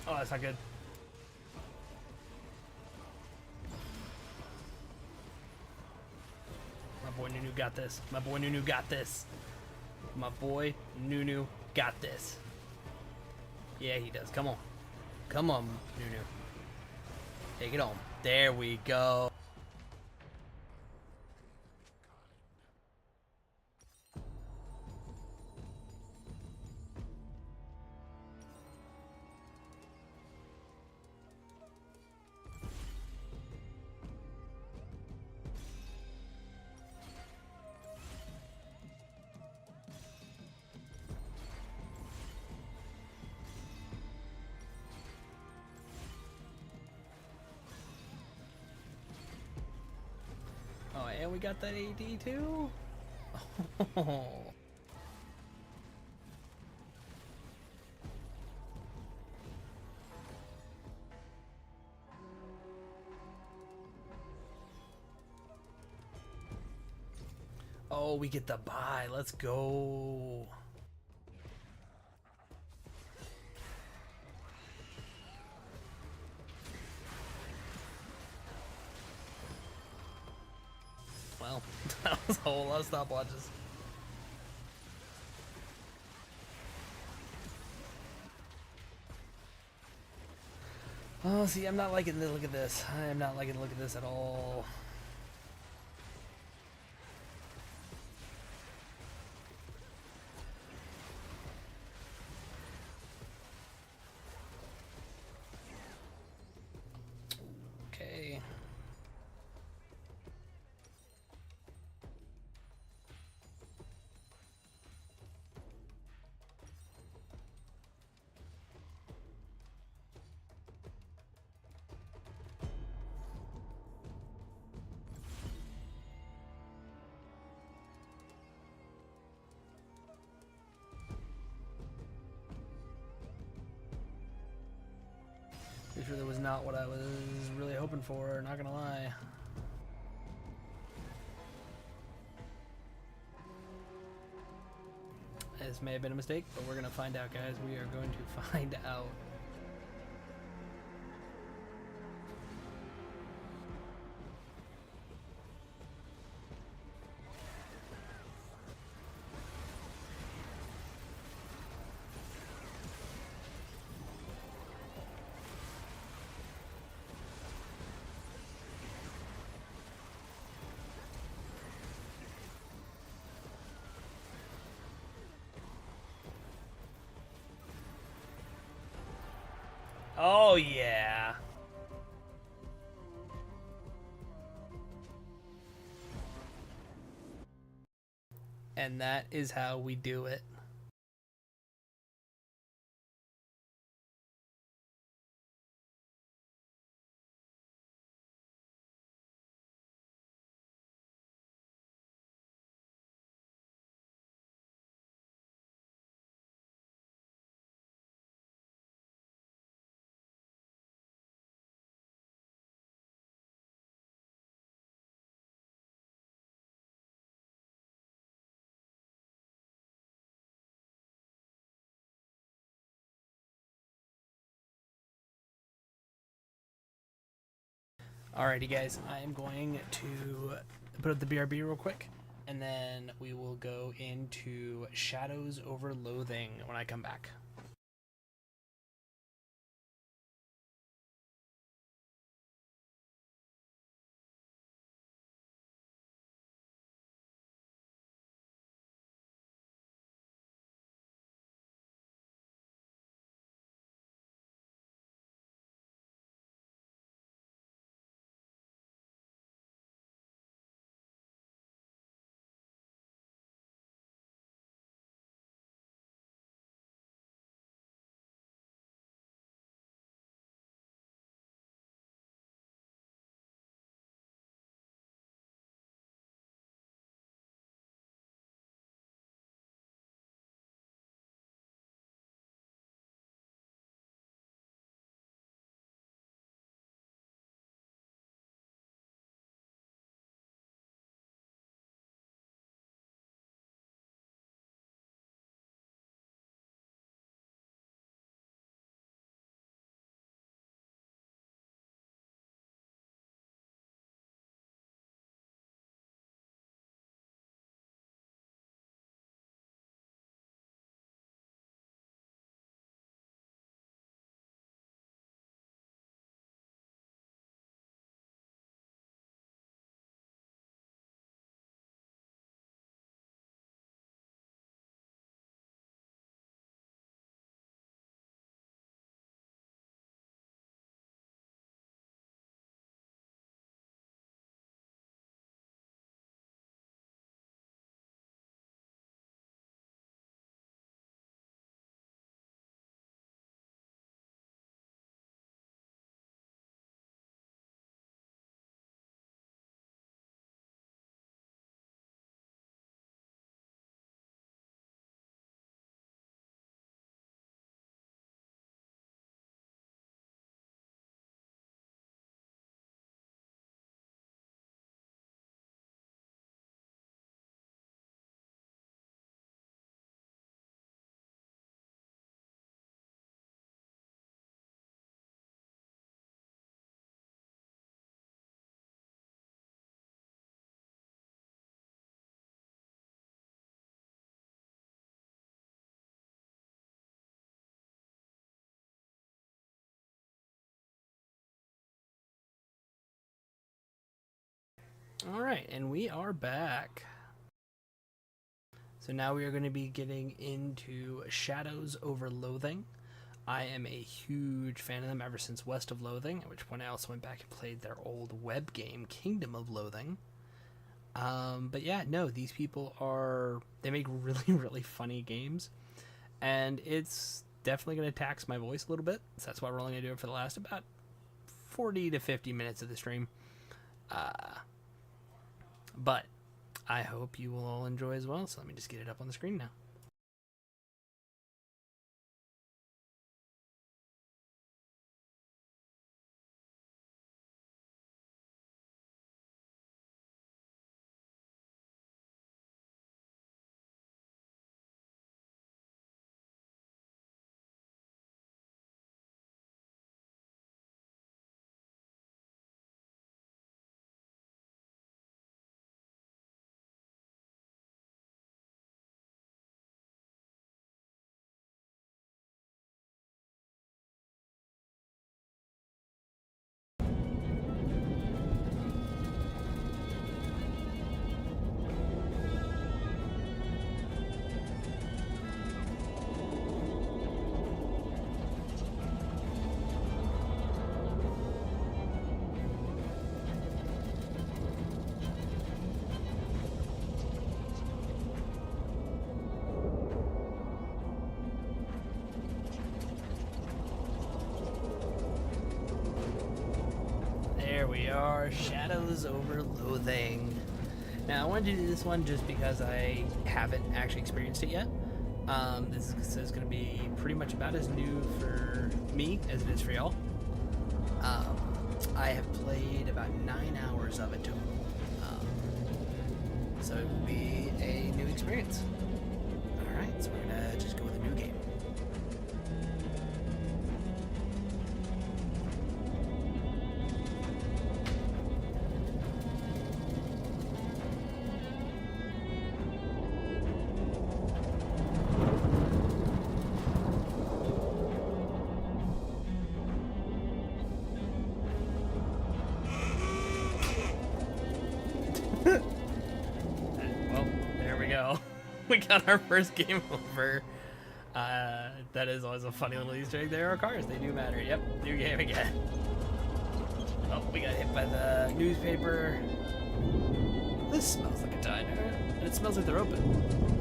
Oh, that's not good. My boy Nunu got this. My boy Nunu got this. My boy Nunu got this. Yeah, he does. Come on. Come on, Nunu. Take it home. There we go. Oh, and we got that AD too? Oh. Oh, we get the buy. Let's go. Well, that was a whole lot of stopwatches. Oh, see, I'm not liking the look at this. I am not liking the look at this at all. Okay. Pretty sure that was not what I was really hoping for, not gonna lie. This may have been a mistake, but we're gonna find out, guys. We are going to find out. Oh, yeah. And that is how we do it. Alrighty, guys. I am going to put up the BRB real quick, and then we will go into Shadows over Loathing when I come back. Alright, and we are back. So now we are going to be getting into Shadows over Loathing. I am a huge fan of them ever since West of Loathing, at which point I also went back and played their old web game, Kingdom of Loathing. But yeah, no, these people they make really, really funny games. And it's definitely going to tax my voice a little bit. So that's why we're only going to do it for the last about 40 to 50 minutes of the stream. But I hope you will all enjoy as well. So let me just get it up on the screen now. There we are, Shadows over Loathing. Now, I wanted to do this one just because I haven't actually experienced it yet. This is going to be pretty much about as new for me as it is for y'all. I have played about 9 hours of it total. So it will be a new experience. Alright, so we're going to just go with a new game. Well, there we go. We got our first game over. That is always a funny little Easter egg. There are cars. They do matter. Yep, new game again. Oh, we got hit by the newspaper. This smells like a diner. And it smells like they're open.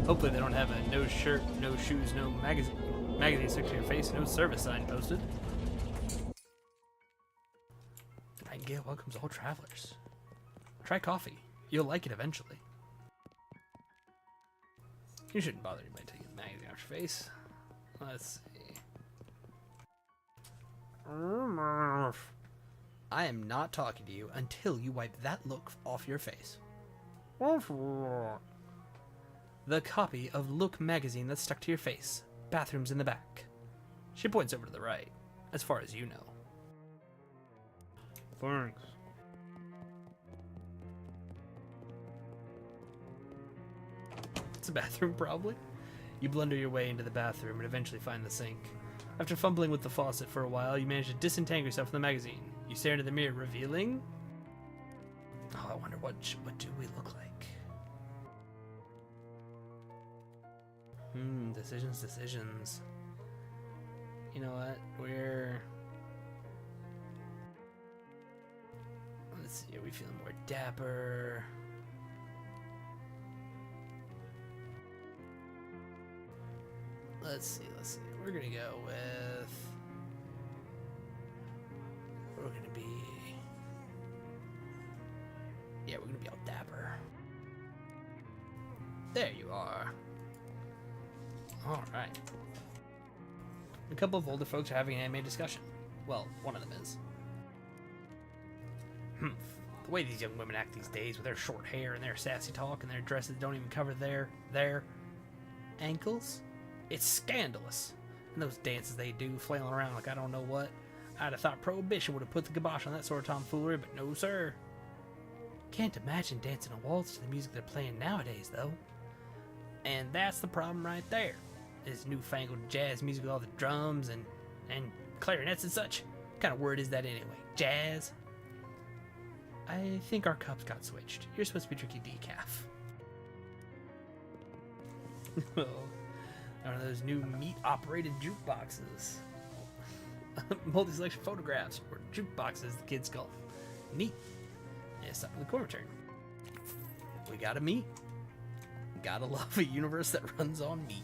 Hopefully they don't have a no shirt, no shoes, no magazine stuck to your face, no service sign posted. Nightingale welcomes all travelers. Try coffee. You'll like it eventually. You shouldn't bother anybody taking the magazine off your face. Let's see. I am not talking to you until you wipe that look off your face. The copy of Look magazine that's stuck to your face. Bathroom's in the back. She points over to the right, as far as you know. Thanks. It's a bathroom, probably. You blunder your way into the bathroom and eventually find the sink. After fumbling with the faucet for a while, you manage to disentangle yourself from the magazine. You stare into the mirror, revealing... Oh, I wonder what do we look like? Decisions. You know what? Let's see, are we feeling more dapper? Let's see. We're gonna go with... We're gonna be... Yeah, we're gonna be all dapper. There you are. Alright. A couple of older folks are having an anime discussion. Well, one of them is. The way these young women act these days with their short hair and their sassy talk and their dresses that don't even cover their ankles, it's scandalous. And those dances they do, flailing around like I don't know what. I'd have thought Prohibition would have put the kibosh on that sort of tomfoolery, but no sir. Can't imagine dancing a waltz to the music they're playing nowadays, though. And that's the problem right there. This newfangled jazz music with all the drums and clarinets and such. What kind of word is that anyway? Jazz? I think our cups got switched. You're supposed to be drinking decaf. Oh, one of those new meat-operated jukeboxes. Multi-selection photographs, or jukeboxes, the kids call them. Neat. Yeah, something in the corner turn. We gotta meet. Gotta love a universe that runs on meat.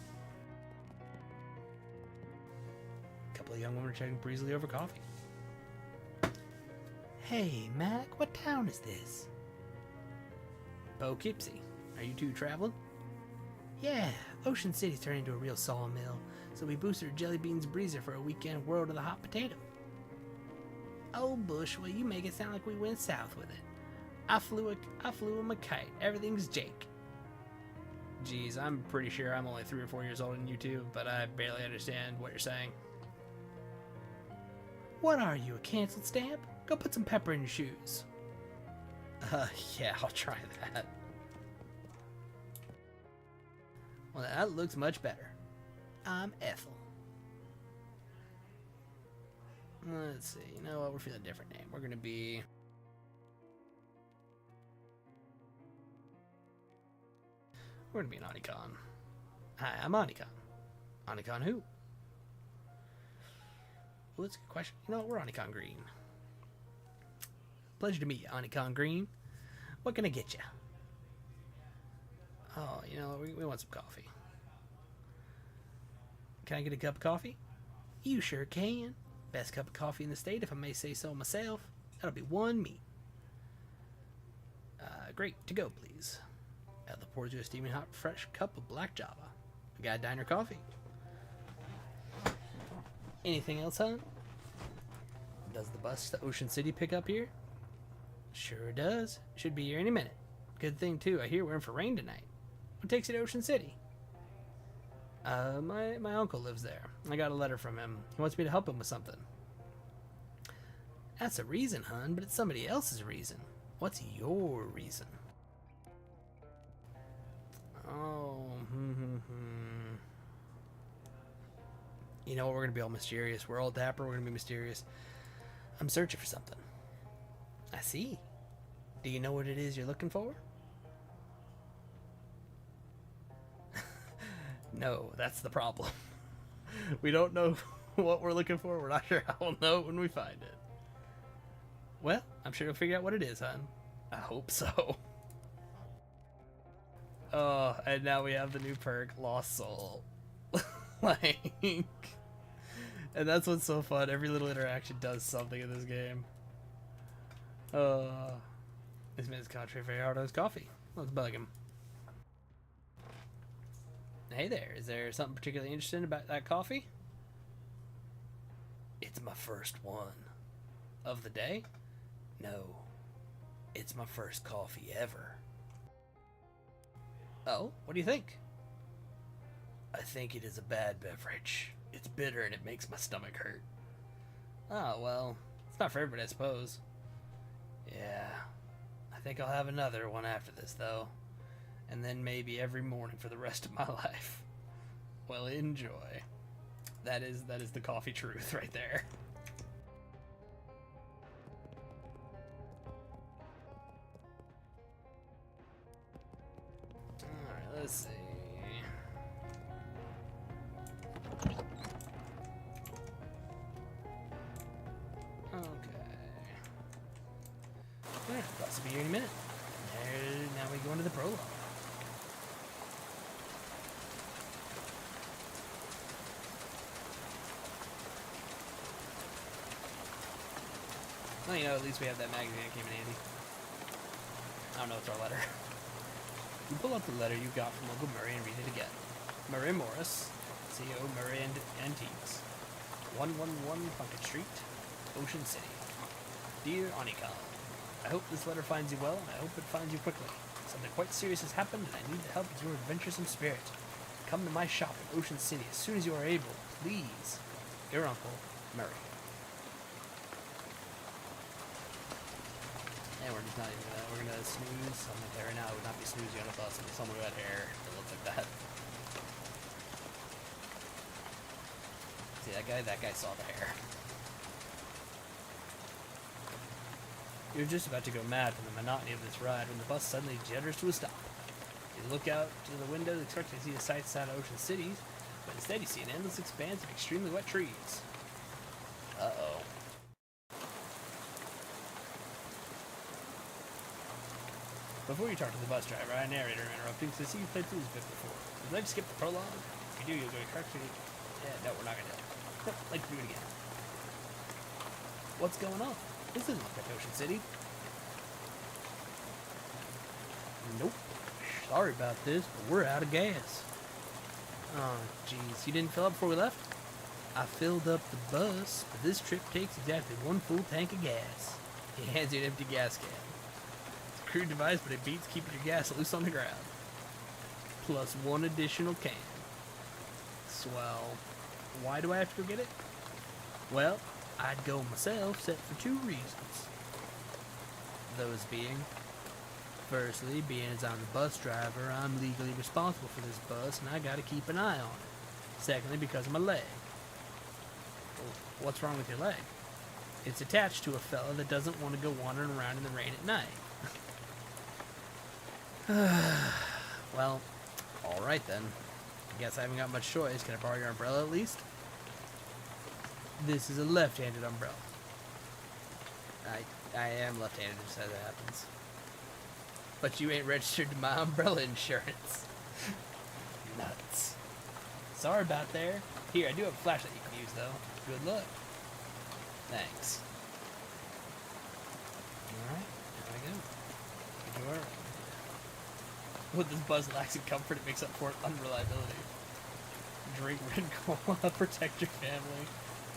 A couple of young women are chatting breezily over coffee. Hey, Mac, what town is this? Poughkeepsie. Are you two traveling? Yeah, Ocean City's turned into a real sawmill, so we boosted our Jelly Beans Breezer for a weekend World of the Hot Potato. Oh, Bush, well, you make it sound like we went south with it. I flew him a kite. Everything's Jake. Geez, I'm pretty sure I'm only 3 or 4 years older than you two, but I barely understand what you're saying. What are you, a canceled stamp? Go put some pepper in your shoes. Yeah, I'll try that. Well, that looks much better. I'm Ethel. Let's see, you know what, we're feeling a different name. We're gonna be... We're gonna be an Onicon. Hi, I'm Onicon. Onicon who? Well, that's a good question. You know what, we're Onicon Green. Pleasure to meet you, Onicon Green. What can I get you? Oh, you know, we want some coffee. Can I get a cup of coffee? You sure can. Best cup of coffee in the state, if I may say so myself. That'll be one me. Great, to go, please. Ethel pours you a steaming hot, fresh cup of black Java. We got diner coffee. Anything else, huh? Does the bus to Ocean City pick up here? Sure does. Should be here any minute. Good thing, too. I hear we're in for rain tonight. What takes you to Ocean City? My uncle lives there. I got a letter from him. He wants me to help him with something. That's a reason, hun, but it's somebody else's reason. What's your reason? Oh, You know what? We're gonna be all mysterious. We're all dapper. We're gonna be mysterious. I'm searching for something. I see. Do you know what it is you're looking for? No, that's the problem. We don't know what we're looking for. We're not sure how we'll know when we find it. Well, I'm sure you'll figure out what it is, hon. I hope so. Oh, and now we have the new perk, Lost Soul. Like, and that's what's so fun. Every little interaction does something in this game. This man's contrary very hard on his coffee. Let's bug him. Hey there, is there something particularly interesting about that coffee? It's my first one. Of the day? No. It's my first coffee ever. Oh, what do you think? I think it is a bad beverage. It's bitter and it makes my stomach hurt. Oh, well, it's not for everybody, I suppose. Yeah, I think I'll have another one after this, though. And then maybe every morning for the rest of my life. Well, enjoy. That is the coffee truth right there. Alright, let's see. Okay. Bus will be here in a minute. And now we go into the prologue. Well, you know, at least we have that magazine that came in handy. I don't know, it's our letter. You pull out the letter you got from Uncle Murray and read it again. Murray Morris, CEO Murray and Antiques, 111 Plunkett Street, Ocean City. Dear Onicon, I hope this letter finds you well, and I hope it finds you quickly. Something quite serious has happened, and I need the help of your adventuresome spirit. Come to my shop in Ocean City as soon as you are able. Please. Your Uncle, Murray. And we're just not even gonna, we're gonna snooze someone there right now. I would not be snoozing on a bus with someone who had hair that looks like that. See that guy? That guy saw the hair. You're just about to go mad from the monotony of this ride when the bus suddenly jitters to a stop. You look out to the window expecting to see the sights out of Ocean Cities, but instead you see an endless expanse of extremely wet trees. Uh-oh. Before you talk to the bus driver, I narrator interrupting, so I see you played through this bit before. Would you like to skip the prologue? If you do, you'll go correct to the... Yeah, no, we're not going to do it. Nope, like to do it again. What's going on? This doesn't look like Ocean City. Nope. Sorry about this, but we're out of gas. Oh, jeez. You didn't fill up before we left? I filled up the bus, but this trip takes exactly 1 full tank of gas. He hands you an empty gas can. It's a crude device, but it beats keeping your gas loose on the ground. Plus 1 additional can. Swell. Why do I have to go get it? Well, I'd go myself, set for 2 reasons. Those being, firstly, being as I'm the bus driver, I'm legally responsible for this bus, and I gotta keep an eye on it. Secondly, because of my leg. Well, what's wrong with your leg? It's attached to a fella that doesn't want to go wandering around in the rain at night. Well, alright then. I guess I haven't got much choice. Can I borrow your umbrella at least? This is a left-handed umbrella. I am left-handed, just as it happens. But you ain't registered to my umbrella insurance. Nuts. Sorry about there. Here, I do have a flashlight you can use, though. Good luck. Thanks. Alright, there we go. Good work. What this bus lacks in comfort, it makes up for it unreliability. Drink Red Cola, protect your family.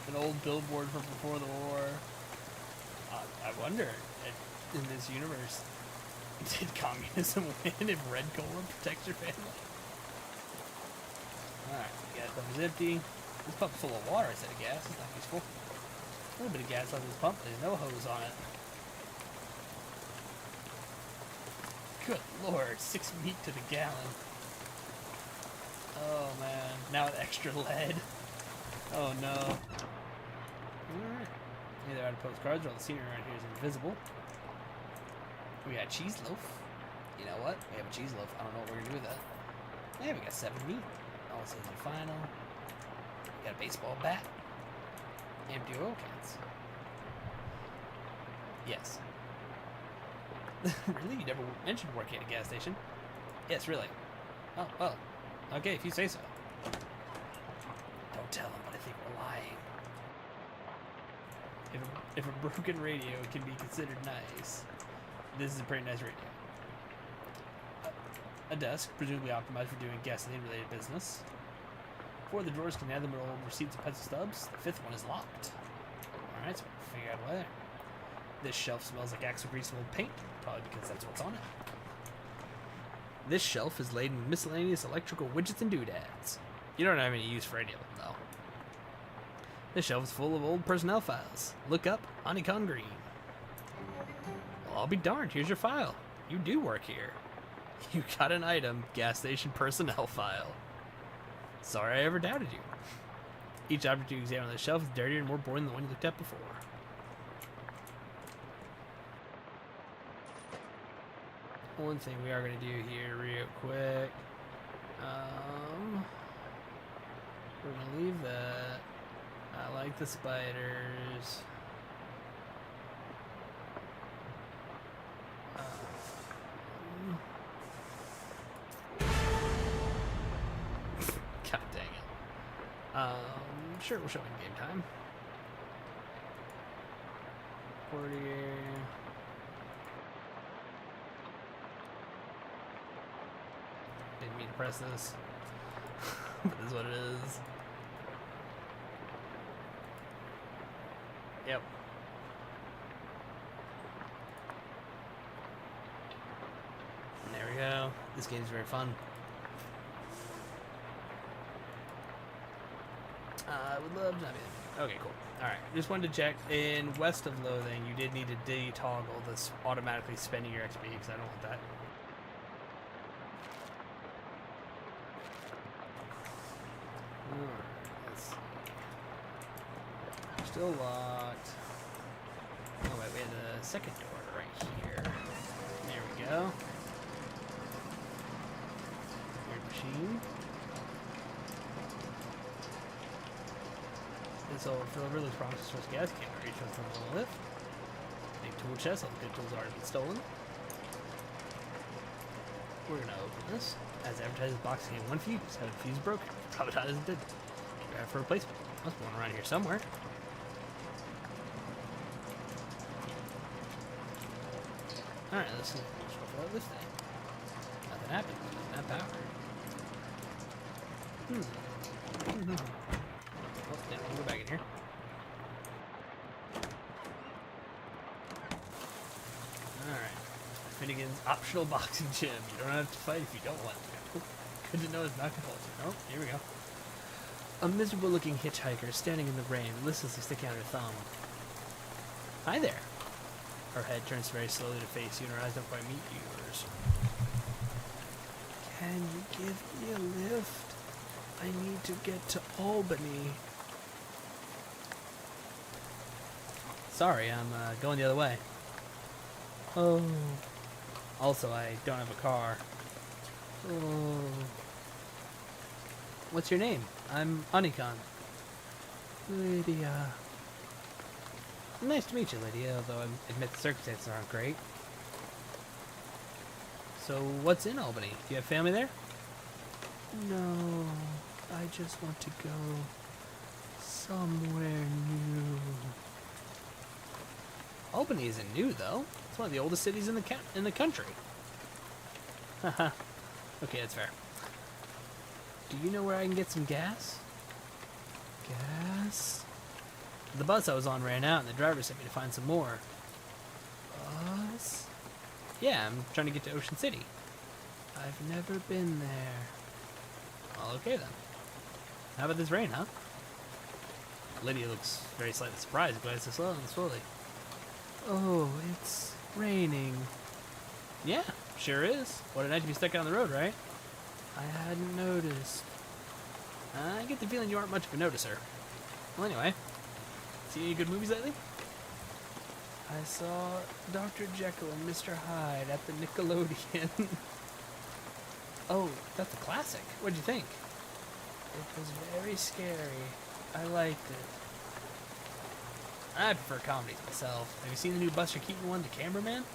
An old billboard from before the war. I wonder, in this universe, did communism win if Red Cola protects your family? Alright, gas pump is empty. This pump's full of water instead of gas. It's not useful. A little bit of gas left in this pump. There's no hose on it. Good lord, 6 meat to the gallon. Oh man, now with extra lead. Oh no. Alright. Either out of postcards or all the scenery around here is invisible. We got cheese loaf. You know what? We have a cheese loaf. I don't know what we're gonna do with that. Yeah, we got 7 meat. All season final. We got a baseball bat. Empty oil cans. Yes. Really? You never mentioned working at a gas station? Yes, really. Oh, well. Okay, if you say so. Don't tell them, but I think we're lying. If a broken radio can be considered nice, this is a pretty nice radio. A desk, presumably optimized for doing gasoline-related business. 4 of the drawers can add them old receipts and pencil stubs. The 5th one is locked. Alright, so we'll figure out why there. This shelf smells like axle grease and old paint, probably because that's what's on it. This shelf is laden with miscellaneous electrical widgets and doodads. You don't have any use for any of them, though. This shelf is full of old personnel files. Look up Honeycomb Green. Well, I'll be darned, here's your file. You do work here. You got an item, gas station personnel file. Sorry I ever doubted you. Each object you examine on the shelf is dirtier and more boring than the one you looked at before. One thing we are going to do here real quick. We're going to leave that. I like the spiders. God dang it. Sure, we'll show it in game time. Courtier. Didn't mean to press this. But this is what it is. Yep. And there we go. This game's very fun. I would love to... Okay, cool. Alright, just wanted to check. In West of Loathing, you did need to de-toggle this automatically spending your XP, because I don't want that. Alright, let's see. Still locked. Oh, wait. we have the second door right here. There we go. Weird machine. This will fill really promises for us gas can reach from the lift. Big tool chest, all the good tools already been stolen. We're gonna open this. As advertised, the box contained one fuse. Had a fuse broken. Probably not as it did. Grab for replacement. Must be one around here somewhere. Alright, let's see. Let's go for this thing. Nothing happened. Not power. Oh, yeah, we'll go back in here. Alright. Finnegan's optional boxing gym. You don't have to fight if you don't want to. Good to know it's not compulsory. Oh, here we go. A miserable looking hitchhiker standing in the rain, listlessly sticking out her thumb. Hi there. Her head turns very slowly to face you and her eyes don't quite meet yours. Can you give me a lift? I need to get to Albany. Sorry, I'm going the other way. Oh. Also, I don't have a car. Oh. What's your name? I'm Anikon. Lydia. Nice to meet you, Lydia, although I admit the circumstances aren't great. So, what's in Albany? Do you have family there? No, I just want to go somewhere new. Albany isn't new, though. It's one of the oldest cities in the country. Haha. Okay, that's fair. Do you know where I can get some gas? Gas? The bus I was on ran out, and the driver sent me to find some more. Bus? Yeah, I'm trying to get to Ocean City. I've never been there. Well, okay then. How about this rain, huh? Lydia looks very slightly surprised, but it's slowly. Oh, it's raining. Yeah, sure is. What a night to be stuck out on the road, right? I hadn't noticed. I get the feeling you aren't much of a noticer. Well, anyway. See any good movies lately? I saw Dr. Jekyll and Mr. Hyde at the Nickelodeon. Oh, that's a classic. What'd you think? It was very scary. I liked it. I prefer comedies myself. Have you seen the new Buster Keaton one, The Cameraman?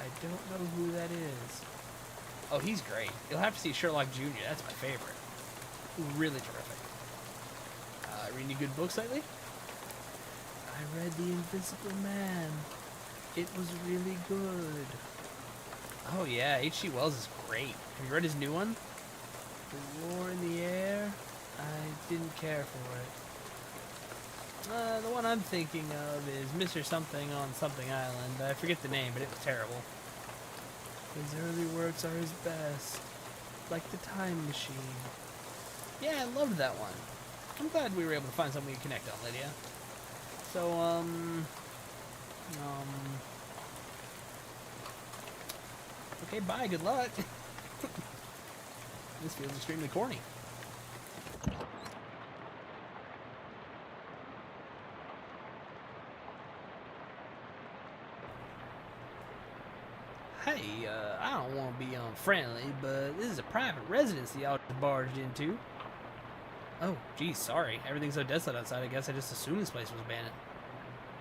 I don't know who that is. Oh, he's great. You'll have to see Sherlock Jr. That's my favorite. Really terrific. Read any good books lately? I read The Invisible Man. It was really good. Oh yeah, H.G. Wells is great. Have you read his new one? The War in the Air? I didn't care for it. The one I'm thinking of is Mr. Something on Something Island. I forget the name, but it was terrible. His early works are his best. Like The Time Machine. Yeah, I loved that one. I'm glad we were able to find something we can connect on, Lydia. So, okay, bye, good luck. This feels extremely corny. Hey, I don't want to be unfriendly, but this is a private residence y'all just barged into. Oh, geez, sorry. Everything's so desolate outside, I guess I just assumed this place was abandoned.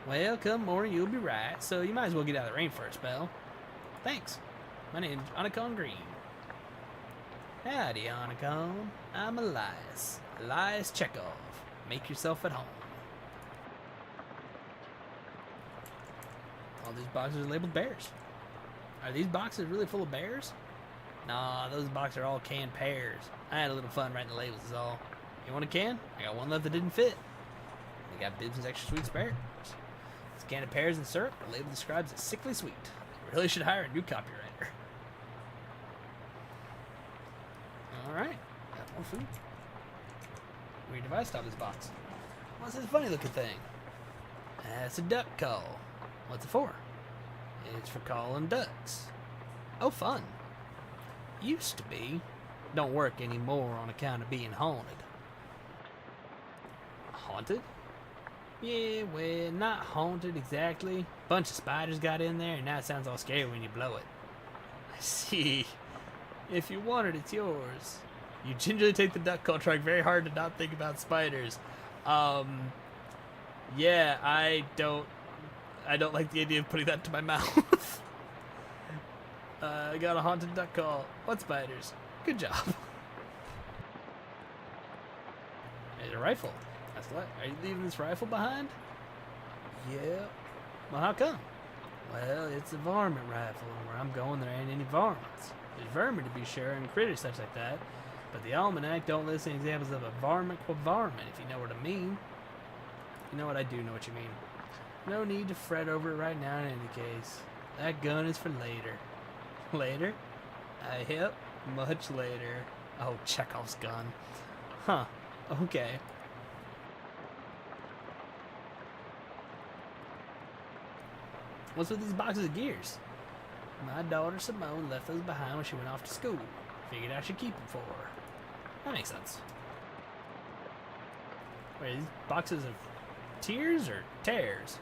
Well, come morning, you'll be right, so you might as well get out of the rain for a spell. Thanks. My name's Anikon Green. Howdy, Anikon. I'm Elias. Elias Chekhov. Make yourself at home. All these boxes are labeled bears. Are these boxes really full of bears? Nah, those boxes are all canned pears. I had a little fun writing the labels is all. You want a can? I got one left that didn't fit. We got Bibs' extra sweet spares. This can of pears and syrup, the label describes as sickly sweet. We really should hire a new copywriter. Alright, got more food. Weird device stop this box. What's this funny looking thing? That's a duck call. What's it for? It's for calling ducks. Oh, fun. Used to be. Don't work anymore on account of being haunted. Haunted? Yeah, well, not haunted exactly. Bunch of spiders got in there, and now it sounds all scary when you blow it. I see. If you want it, it's yours. You gingerly take the duck call, trying very hard to not think about spiders. Yeah, I don't like the idea of putting that to my mouth. I got a haunted duck call. What spiders? Good job. There's a rifle. That's what. Are you leaving this rifle behind? Yeah. Well, how come? Well, it's a varmint rifle, and where I'm going, there ain't any varmints. There's vermin to be sure, and critters such like that, but the almanac don't list any examples of a varmint qua varmint, if you know what I mean. You know what? I do know what you mean. No need to fret over it right now in any case. That gun is for later. Later? Yep, much later. Oh, Chekhov's gun. Huh. Okay. What's with these boxes of gears? My daughter Simone left those behind when she went off to school. Figured I should keep them for her. That makes sense. Wait, these boxes of tears or tears?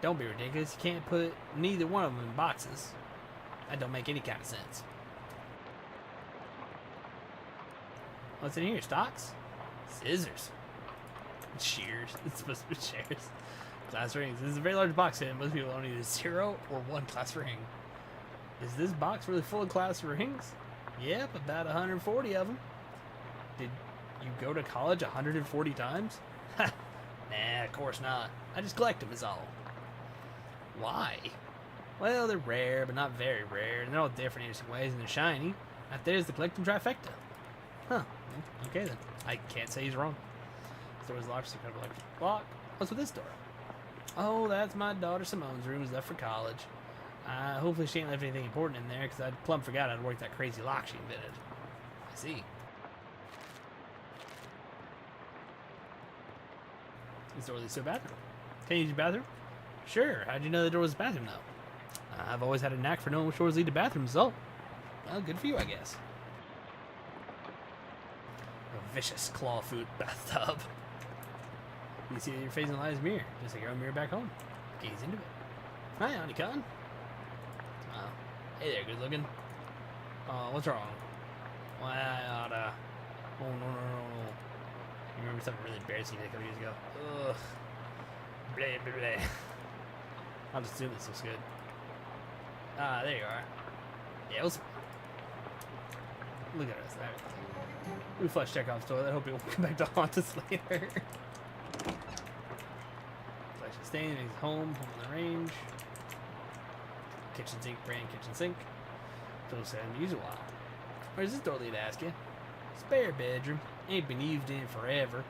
Don't be ridiculous. You can't put neither one of them in boxes. That don't make any kind of sense. What's in here? Stocks? Scissors. Shears. It's supposed to be shears. Glass rings. This is a very large box, and most people only need a 0 or 1 glass ring. Is this box really full of glass rings? Yep, about 140 of them. Did you go to college 140 times? Ha! Nah, of course not. I just collect them is all. Why? Well, they're rare, but not very rare, and they're all different in interesting ways, and they're shiny. Out there's the collecting trifecta. Huh. Okay then. I can't say he's wrong. This door is locked, so kind of electric lock. What's with this door? Oh, that's my daughter Simone's room. Is left for college. Hopefully she ain't left anything important in there, because I plumb forgot I'd worked that crazy lock she invented. I see. This door leads to a bathroom. Can you use your bathroom? Sure. How'd you know the door was a bathroom, though? I've always had a knack for knowing which doors lead to bathrooms, so. Well, good for you, I guess. A vicious clawfoot bathtub. You see your face in Eli's mirror, just like your own mirror back home. Gaze into it. Hi, Auntie Con. Oh, hey there, good looking. What's wrong? Well, I oughta. Oh, no. You remember something really embarrassing a couple years ago? Ugh. Blah, blah, blah. I'll just assume this looks good. There you are. Yeah, what's... Look at us. We flush Chekhov's toilet. I hope it won't come back to haunt us later. Flush the stain, makes it home on the range. Kitchen sink, brand kitchen sink. So I haven't used a while. Where's this door lead, I ask you? Spare bedroom. Ain't been used in forever.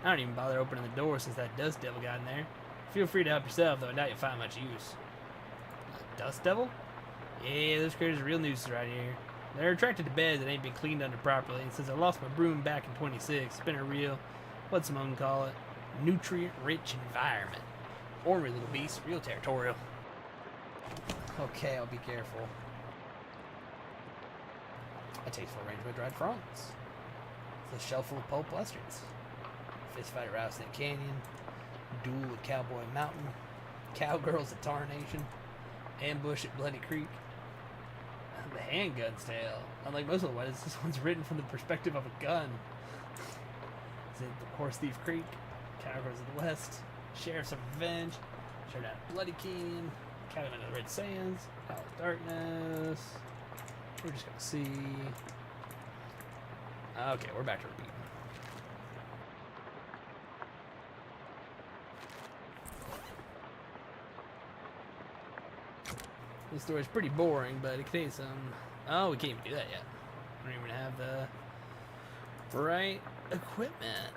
I don't even bother opening the door since that dust devil got in there. Feel free to help yourself, though I doubt you'll find much use. Dust devil? Yeah, those critters are real nuisance right here. They're attracted to beds that ain't been cleaned under properly, and since I lost my broom back in 26, it's been a real, what's someone call it, nutrient-rich environment. Ornery little beast, real territorial. Okay, I'll be careful. A tasteful arrangement of dried fronds. It's a shelf full of pulp westerns. Fist fight at Rattlesnake Canyon. Duel at Cowboy Mountain. Cowgirls at Tarnation. Ambush at Bloody Creek. The handgun's tale. Unlike most of the ones, this one's written from the perspective of a gun. It's at Horse Thief Creek. Cowgirls of the West. Sheriff's of Revenge. Showdown at Bloody Canyon. Cabin in the Red Sands. Hour of Darkness. We're just gonna see. Okay, we're back to repeat. This story's pretty boring, but it contains some. Oh, we can't even do that yet. We don't even have the right equipment.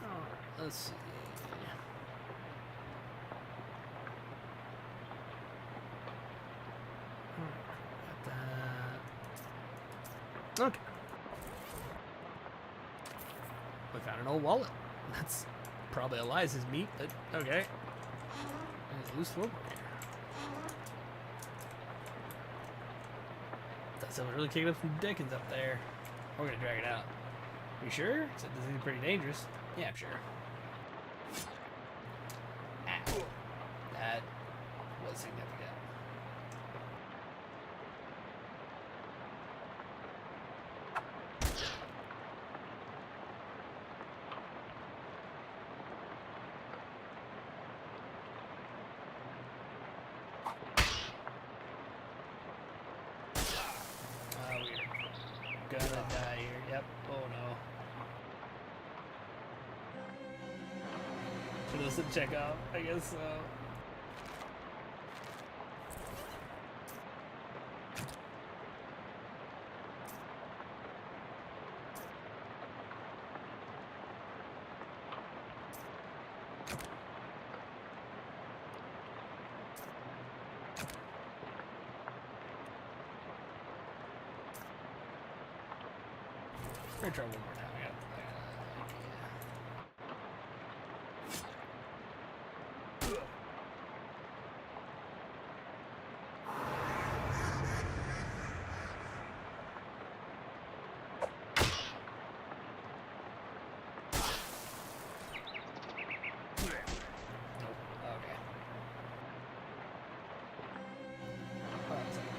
Alright, let's see. Okay. We found an old wallet. That's probably Eliza's meat, but okay. There's a loose floor here. Thought someone really kicking up some Dickens up there. We're gonna drag it out. You sure? So this is pretty dangerous. Yeah, I'm sure. Ow. That was significant. We're gonna die here. Yep. Oh no. Should listen check out. I guess so. We're gonna try one more time.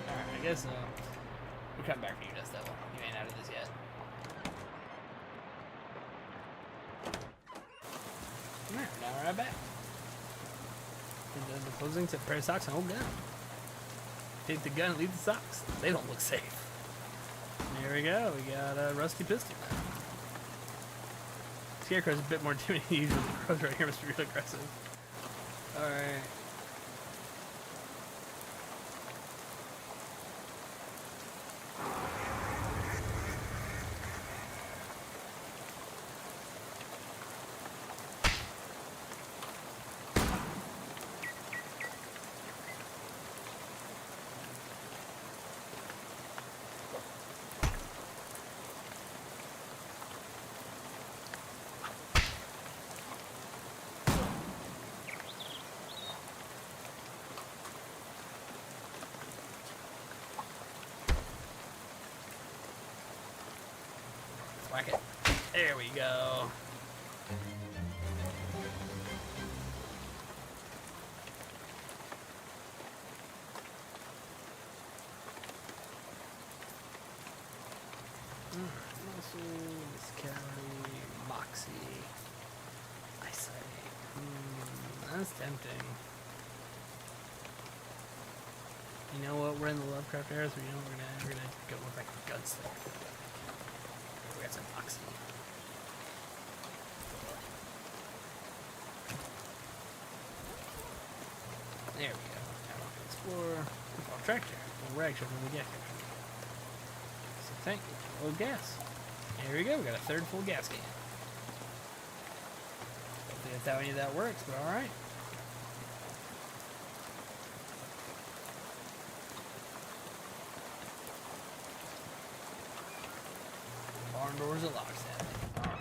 Alright, I guess we're coming back for you, Dust Devil. You ain't out of this yet. Alright, now we're right back. The closing to pair of socks and hold down. Take the gun and leave the socks. They don't look safe. There we go. We got a rusty pistol now. Scarecrow's a bit more intimidating than usual. The crows right here must be real aggressive. Alright. Whack it. There we go. Muscle, Miscallie, Moxie, Eyesight. That's tempting. You know what? We're in the Lovecraft era, so you know we're gonna go with like a gunslinger. We got some Moxie. There we go. Now we can explore. Football tractor. We're actually when we get here. So tank. Old gas. There we go. We got a third full gas can. Don't think that's how any of that works, but all right. Barn doors are locked, sadly. Alright.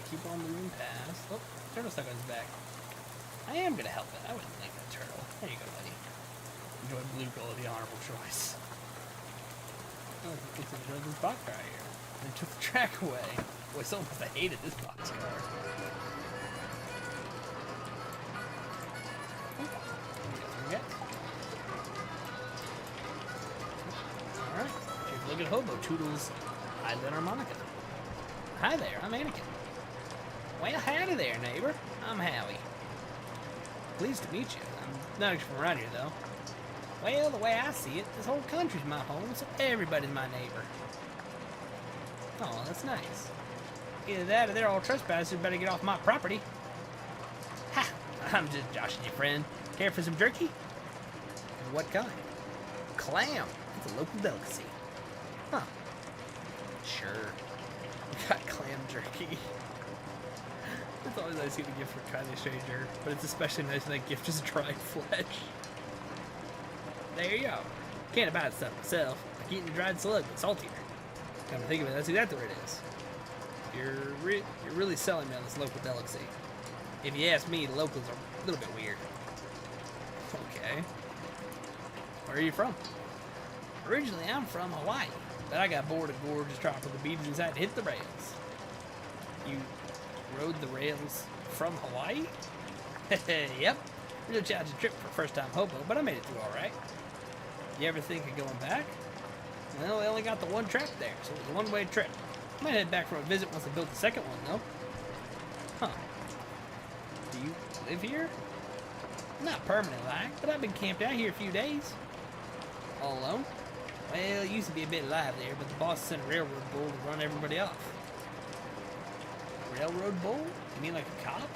Keep on moving past. Oh, turtle stuck on his back. I am gonna help it. I wouldn't think that turtle. There you go, buddy. Enjoy blue gold, the honorable choice. Oh, it's enjoyed this boxcar here. They took the track away. Boy, someone must have hated this boxcar. Alright, take a look at Hobo Toodles' Island Harmonica. Hi there, I'm Anakin. Well, howdy there, neighbor. I'm Howie. Pleased to meet you. I'm not actually from around here, though. Well, the way I see it, this whole country's my home, so everybody's my neighbor. Oh, that's nice. Either that or they're all trespassers who better get off my property. Ha! I'm just joshing you, friend. Care for some jerky? What kind? Clam. It's a local delicacy. Huh. Sure. We got clam jerky. It's always nice to get a gift from a kindly stranger, but it's especially nice when that gift is dried flesh. There you go. Can't buy stuff myself. Like eating a dried slug, but saltier. Come to think of it, that's exactly what it is. You're really selling me on this local delicacy. If you ask me, the locals are a little bit weird. Okay. Where are you from? Originally, I'm from Hawaii, but I got bored of gorgeous tropical beaches inside to hit the rails. You rode the rails from Hawaii? Yep. Real challenging trip for a first-time hobo, but I made it through all right. You ever think of going back? Well, they only got the one track there, so it was a one-way trip. I might head back for a visit once they build the second one, though. Huh. Do you live here? Not permanent like, but I've been camped out here a few days. All alone? Well, it used to be a bit lively there, but the boss sent a railroad bull to run everybody off. Railroad bull? You mean like a cop?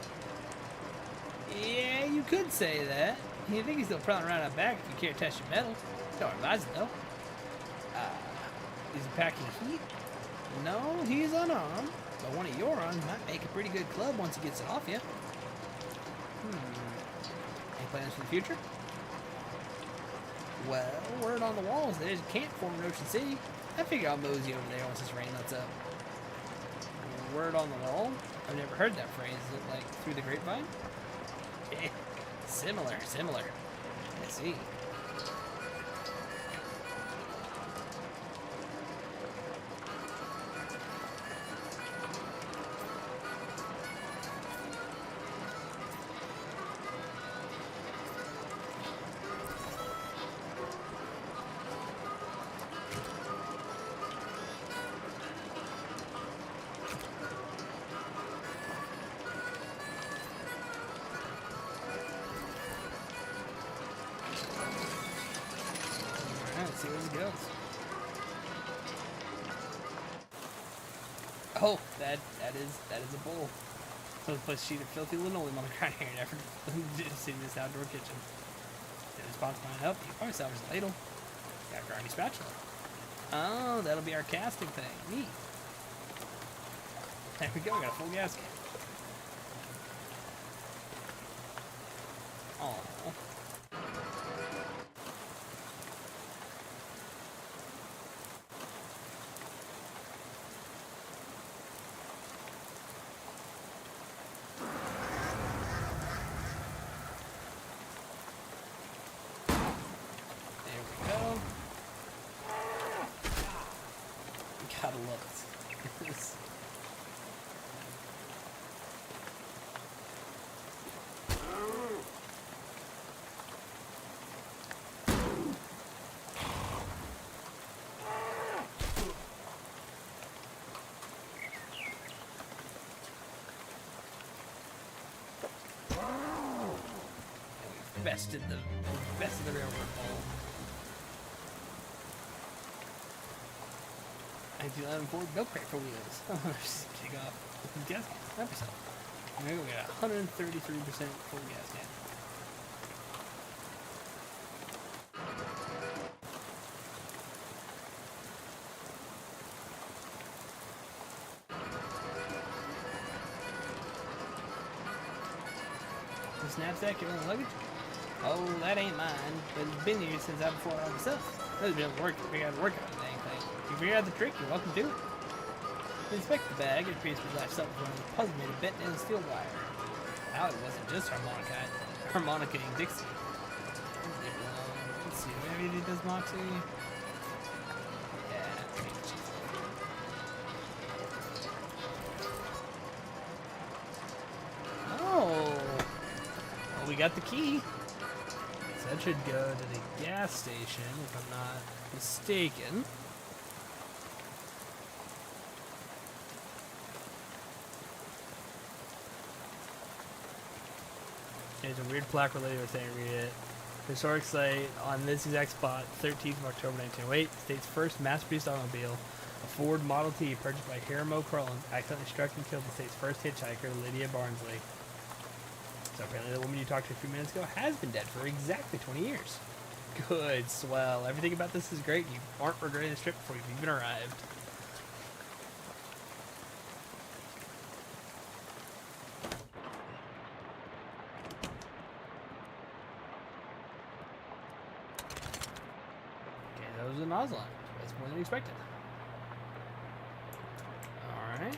Yeah, you could say that. You think he's still prowling around out back if you can't test your metal. Don't advise it, though. Is he packing heat? No, he's unarmed. But one of your arms might make a pretty good club once he gets it off you. Any plans for the future? Well, word on the wall is that there's a camp forming in Ocean City. I figure I'll mosey over there once this rain lets up. Word on the wall? I've never heard that phrase. Is it like through the grapevine? Similar. I see. Let's see where it goes. Oh, that is a bowl. So let's put a sheet of filthy linoleum on the ground here and effort to see this outdoor kitchen. Did a response find help? You probably salvage the ladle. Got a grindy spatula. Oh, that'll be our casting thing. Neat. There we go, got a full gasket. Oh. Gotta love this. Bested the railroad ball. 1911 Ford milk crate for wheels. Oh, just take off. Gas can. Help yourself. There we got 133% full gas can. The knapsack, your own luggage? Oh, that ain't mine, but it's been here since I before I myself. I've been able to figure out the work on the dang thing. If you figure out the trick, you're welcome to it. To inspect the bag, it appears to be latched up with one of the puzzle made of bent and steel wire. Now it wasn't just harmonica and Dixie. Let's see, maybe it does Moxie. Yeah, oh, well, we got the key. So that should go to the gas station, if I'm not mistaken. There's a weird plaque related with saying read it. Historic site on this exact spot, 13th of October 1908, state's first mass-produced automobile, a Ford Model T purchased by Hiram O'Crullen, accidentally struck and killed the state's first hitchhiker, Lydia Barnsley. So apparently the woman you talked to a few minutes ago has been dead for exactly 20 years. Good, swell. Everything about this is great. You aren't regretting this trip before you've even arrived. That was a nozzle. That's more than expected. Alright.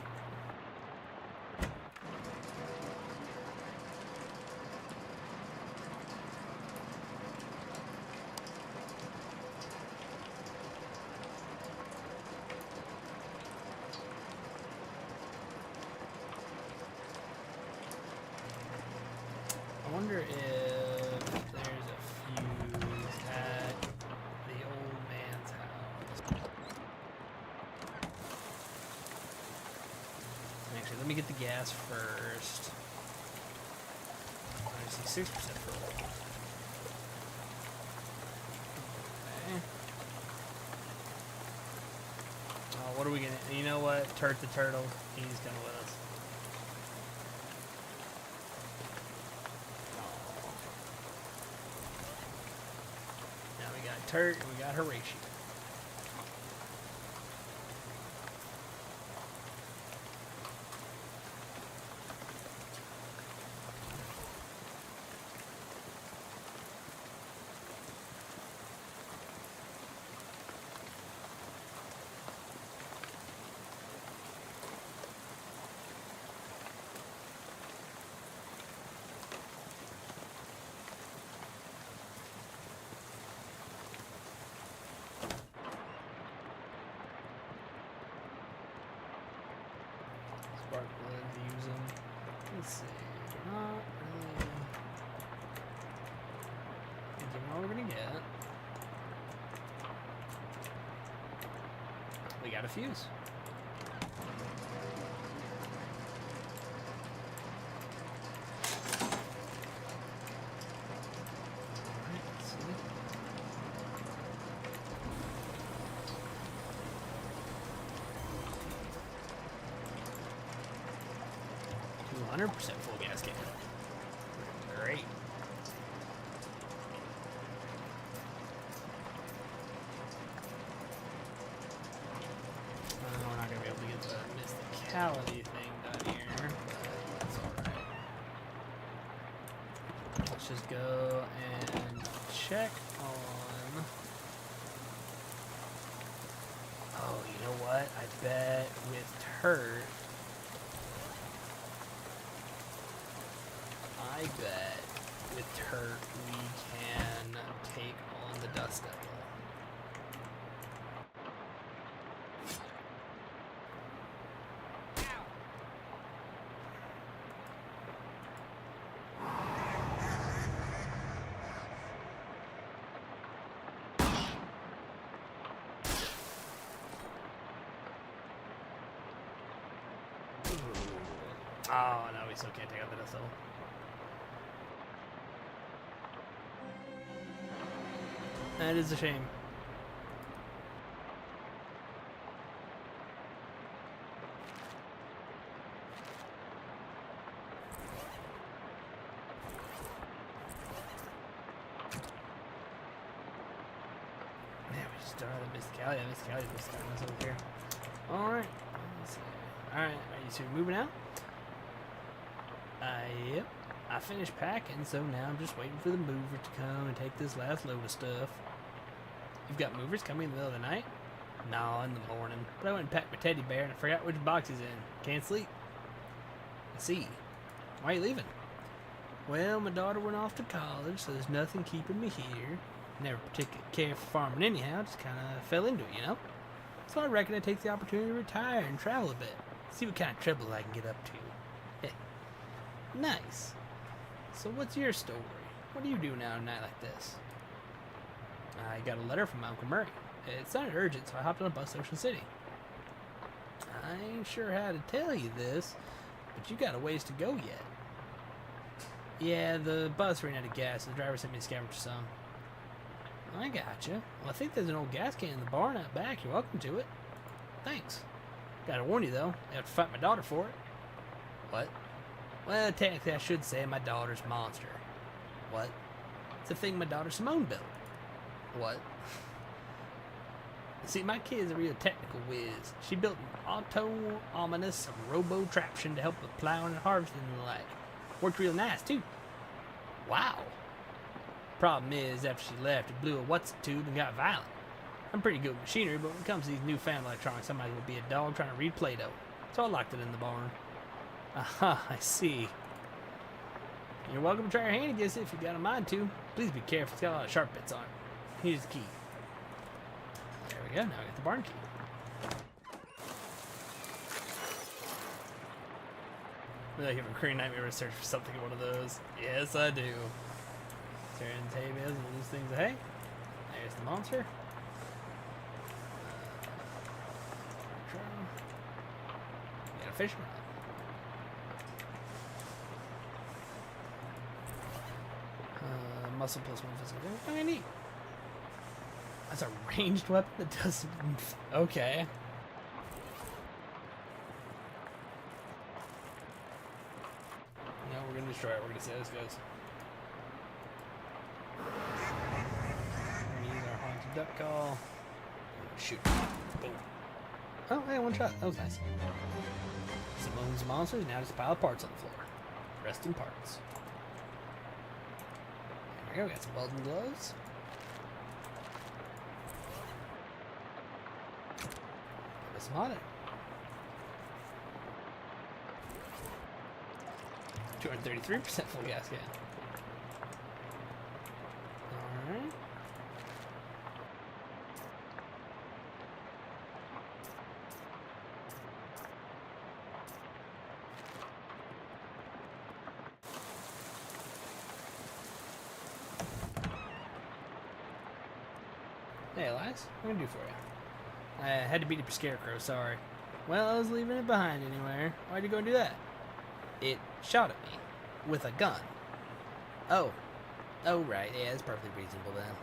if there's a fuse at the old man's house. Actually, let me get the gas first. I see 6% full. Okay. Oh, what are we gonna? You know what? Turt the turtle. He's gonna with us. Now we got Turt and we got Horatio. Sparkle's using. Let's see. Not really. Is it all we're gonna get? We got a fuse. Alright, let's see. 200% full gas can. Great. We're not gonna be able to get the mysticality thing done here, but that's alright. Let's just go and check on. Oh, you know what? I bet with Turt. I bet with Turt we can take on the Dust Devil. Oh no, we still can't take out the Dust Devil. That is a shame. Man, we just don't have the Mysticality. Mysticality's Mysticality is over here. Alright. Let's see. Alright, are you two moving out? Yep. I finished packing, so now I'm just waiting for the mover to come and take this last load of stuff. You've got movers coming in the middle of the night? No, in the morning. But I went and packed my teddy bear and I forgot which box he's in. Can't sleep. I see. Why are you leaving? Well, my daughter went off to college, so there's nothing keeping me here. Never particularly cared for farming anyhow, just kind of fell into it, you know? So I reckon I'd take the opportunity to retire and travel a bit. See what kind of trouble I can get up to. Nice. So what's your story? What do you do now on a night like this? I got a letter from my Uncle Murray. It sounded urgent, so I hopped on a bus to Ocean City. I ain't sure how to tell you this, but you got a ways to go yet. Yeah, the bus ran out of gas, so the driver sent me to scavenge some. I gotcha. Well, I think there's an old gas can in the barn out back. You're welcome to it. Thanks. Gotta warn you, though, I have to fight my daughter for it. What? Well, technically I should say my daughter's monster. What? It's a thing my daughter Simone built. What? See, my kid's a real technical whiz. She built an auto-ominous robo-traption to help with plowing and harvesting and the like. Worked real nice, too. Wow. Problem is, after she left, it blew a what's-it-tube and got violent. I'm pretty good with machinery, but when it comes to these newfangled electronics, somebody will be a dog trying to read Play-Doh. So I locked it in the barn. Aha, I see. You're welcome to try your hand against it if you got a mind to. Please be careful, it's got a lot of sharp bits on it. Here's the key. There we go, now I got the barn key. I have a recurring nightmare to search for something in one of those. Yes, I do. Turn tables and lose things. Hey, there's the monster. Got a fish rod. Muscle plus 1 physical damage. Okay, neat. That's a ranged weapon that does. Okay. No, we're gonna destroy it. We're gonna see how this goes. We're gonna use our haunted duck call. Shoot. Boom. Oh, hey, one shot. That was nice. Simone's monsters. Now just a pile of parts on the floor. Resting parts. There we go. Got some welding gloves. Put some on it. 233% full gas can. Alright. Hey, Elias, what can I do for you? I had to beat up your scarecrow, sorry. Well, I was leaving it behind anywhere. Why'd you go and do that? It shot at me. With a gun. Oh. Oh, right. Yeah, it's perfectly reasonable then.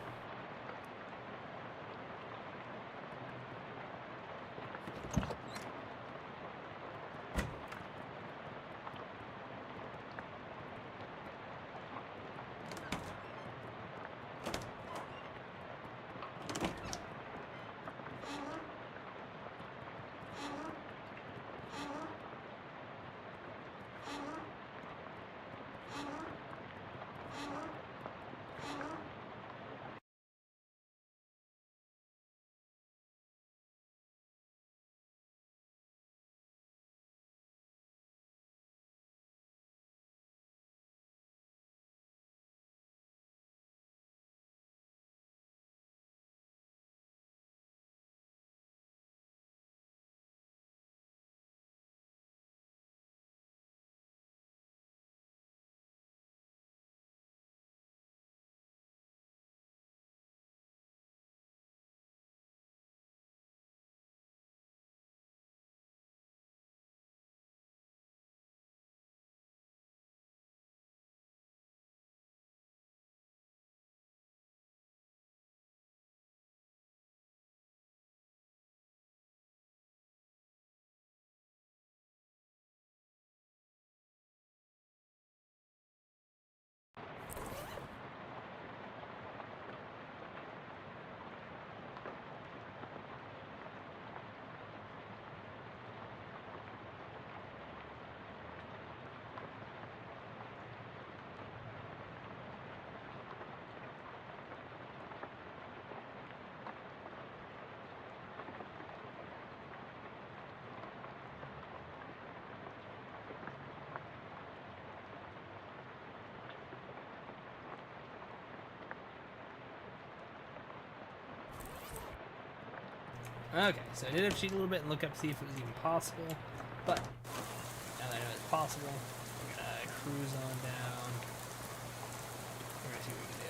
Okay, so I did have to cheat a little bit and look up to see if it was even possible, but now that I know it's possible, we're gonna cruise on down. We're gonna see what we can do.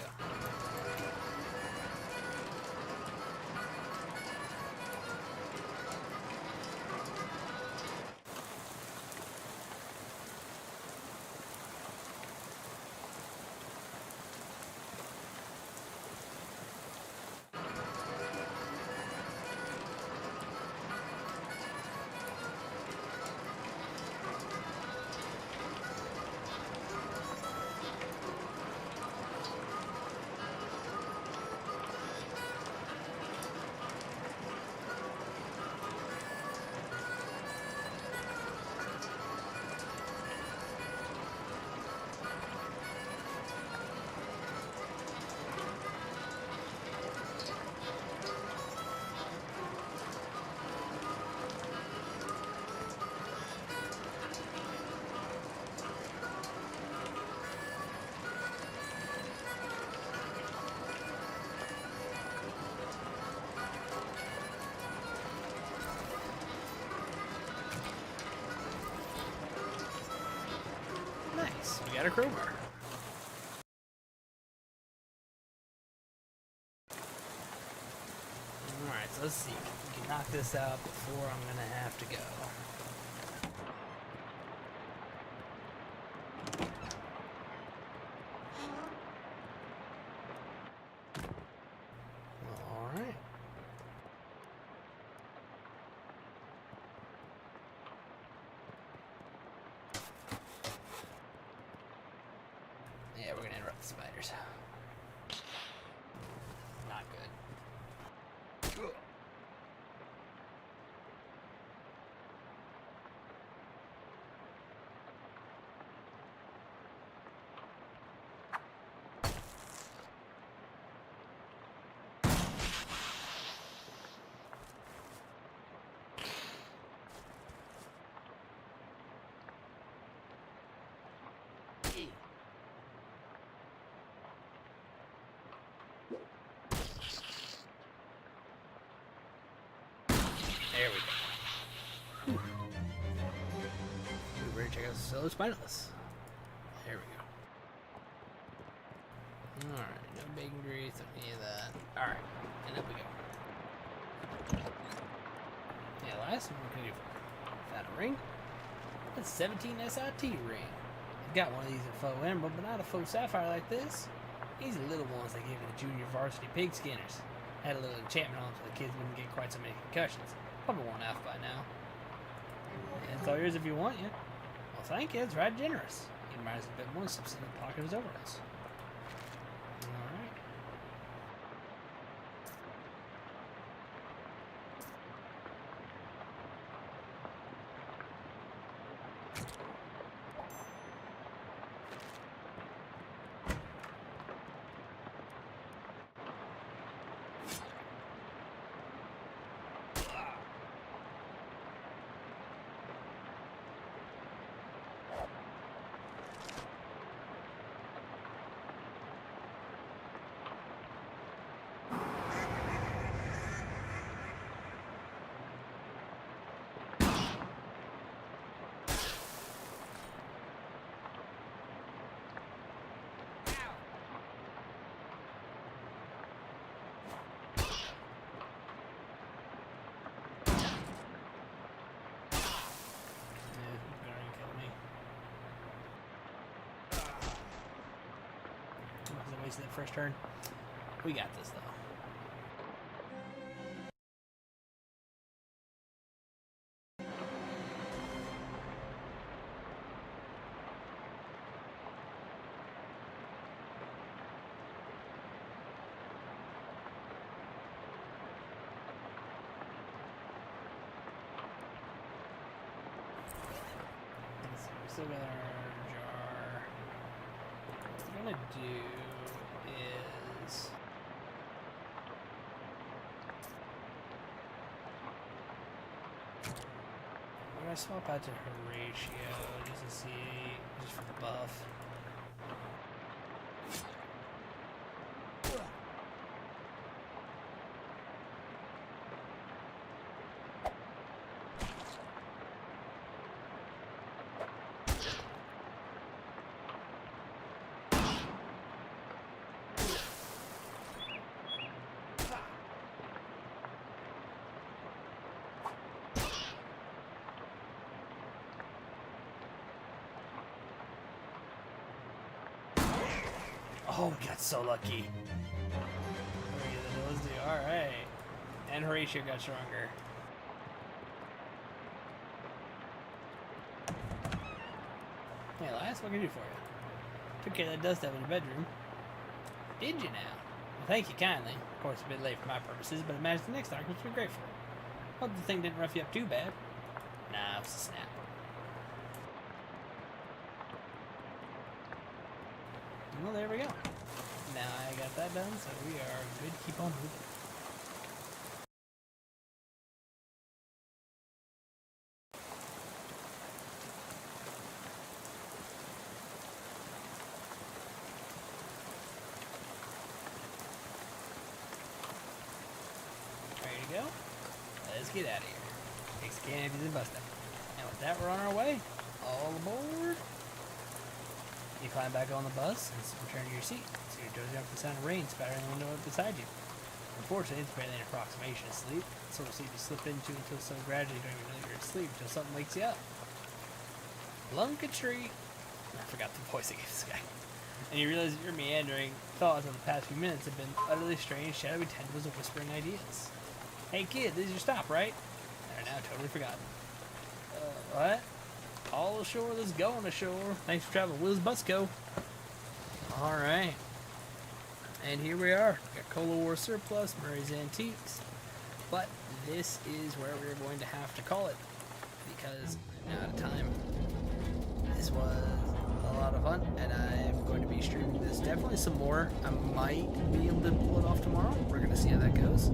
got a crowbar. Alright, so let's see. We can knock this out before I'm gonna have to go. Alright. Yeah, we're gonna interrupt the spiders. Not good. There we go. We better check out Solo Spineless. There we go. Alright, no bacon grease, any of that. Alright, and up we go. Yeah, last one we can do. Found a ring. That's 17 SIT ring. I've got one of these in faux emerald, but not a faux sapphire like this. These are little ones they give to the junior varsity pig skinners. Had a little enchantment on them so the kids wouldn't get quite so many concussions. Probably worn out by now. Yeah, it's all yours if you want, yeah. Well, thank you. It's right generous. He admires a bit more, slips in the pocket of his overalls. Alright. Wasted that first turn. We got this though. Let's see, we still got our jar. What we're gonna do is we're gonna swap out to Horatio just to see, just for the buff. Oh, we got so lucky. Alright. And Horatio got stronger. Hey, Elias, what can I do for you? Took care of that dust up in your bedroom. Did you now? Well, thank you kindly. Of course, a bit late for my purposes, but imagine the next time I be grateful. Hope the thing didn't rough you up too bad. Nah, it was a snap. Well, there we go. Now I got that done, so we are good to keep on moving. Ready to go? Let's get out of here. Take some candies and bust up. And with that, we're on our way. All aboard. You climb back on the bus and return to your seat. So you're dozing off the sound of rain spattering the window beside you. Unfortunately, it's barely an approximation of sleep. It's sort of sleep you slip into until so gradually you don't even know you're asleep until something wakes you up. Lunka-tree. I forgot the voice I gave this guy. And you realize that your meandering thoughts of the past few minutes have been utterly strange, shadowy tendrils of whispering ideas. Hey kid, this is your stop, right? They're now totally forgotten. What? All ashore, let's go on ashore. Thanks for traveling. Will's bus go. Alright. And here we are. Got Cola War Surplus, Murray's Antiques. But this is where we're going to have to call it. Because I'm out of time. This was a lot of fun, and I'm going to be streaming this definitely some more. I might be able to pull it off tomorrow. We're going to see how that goes.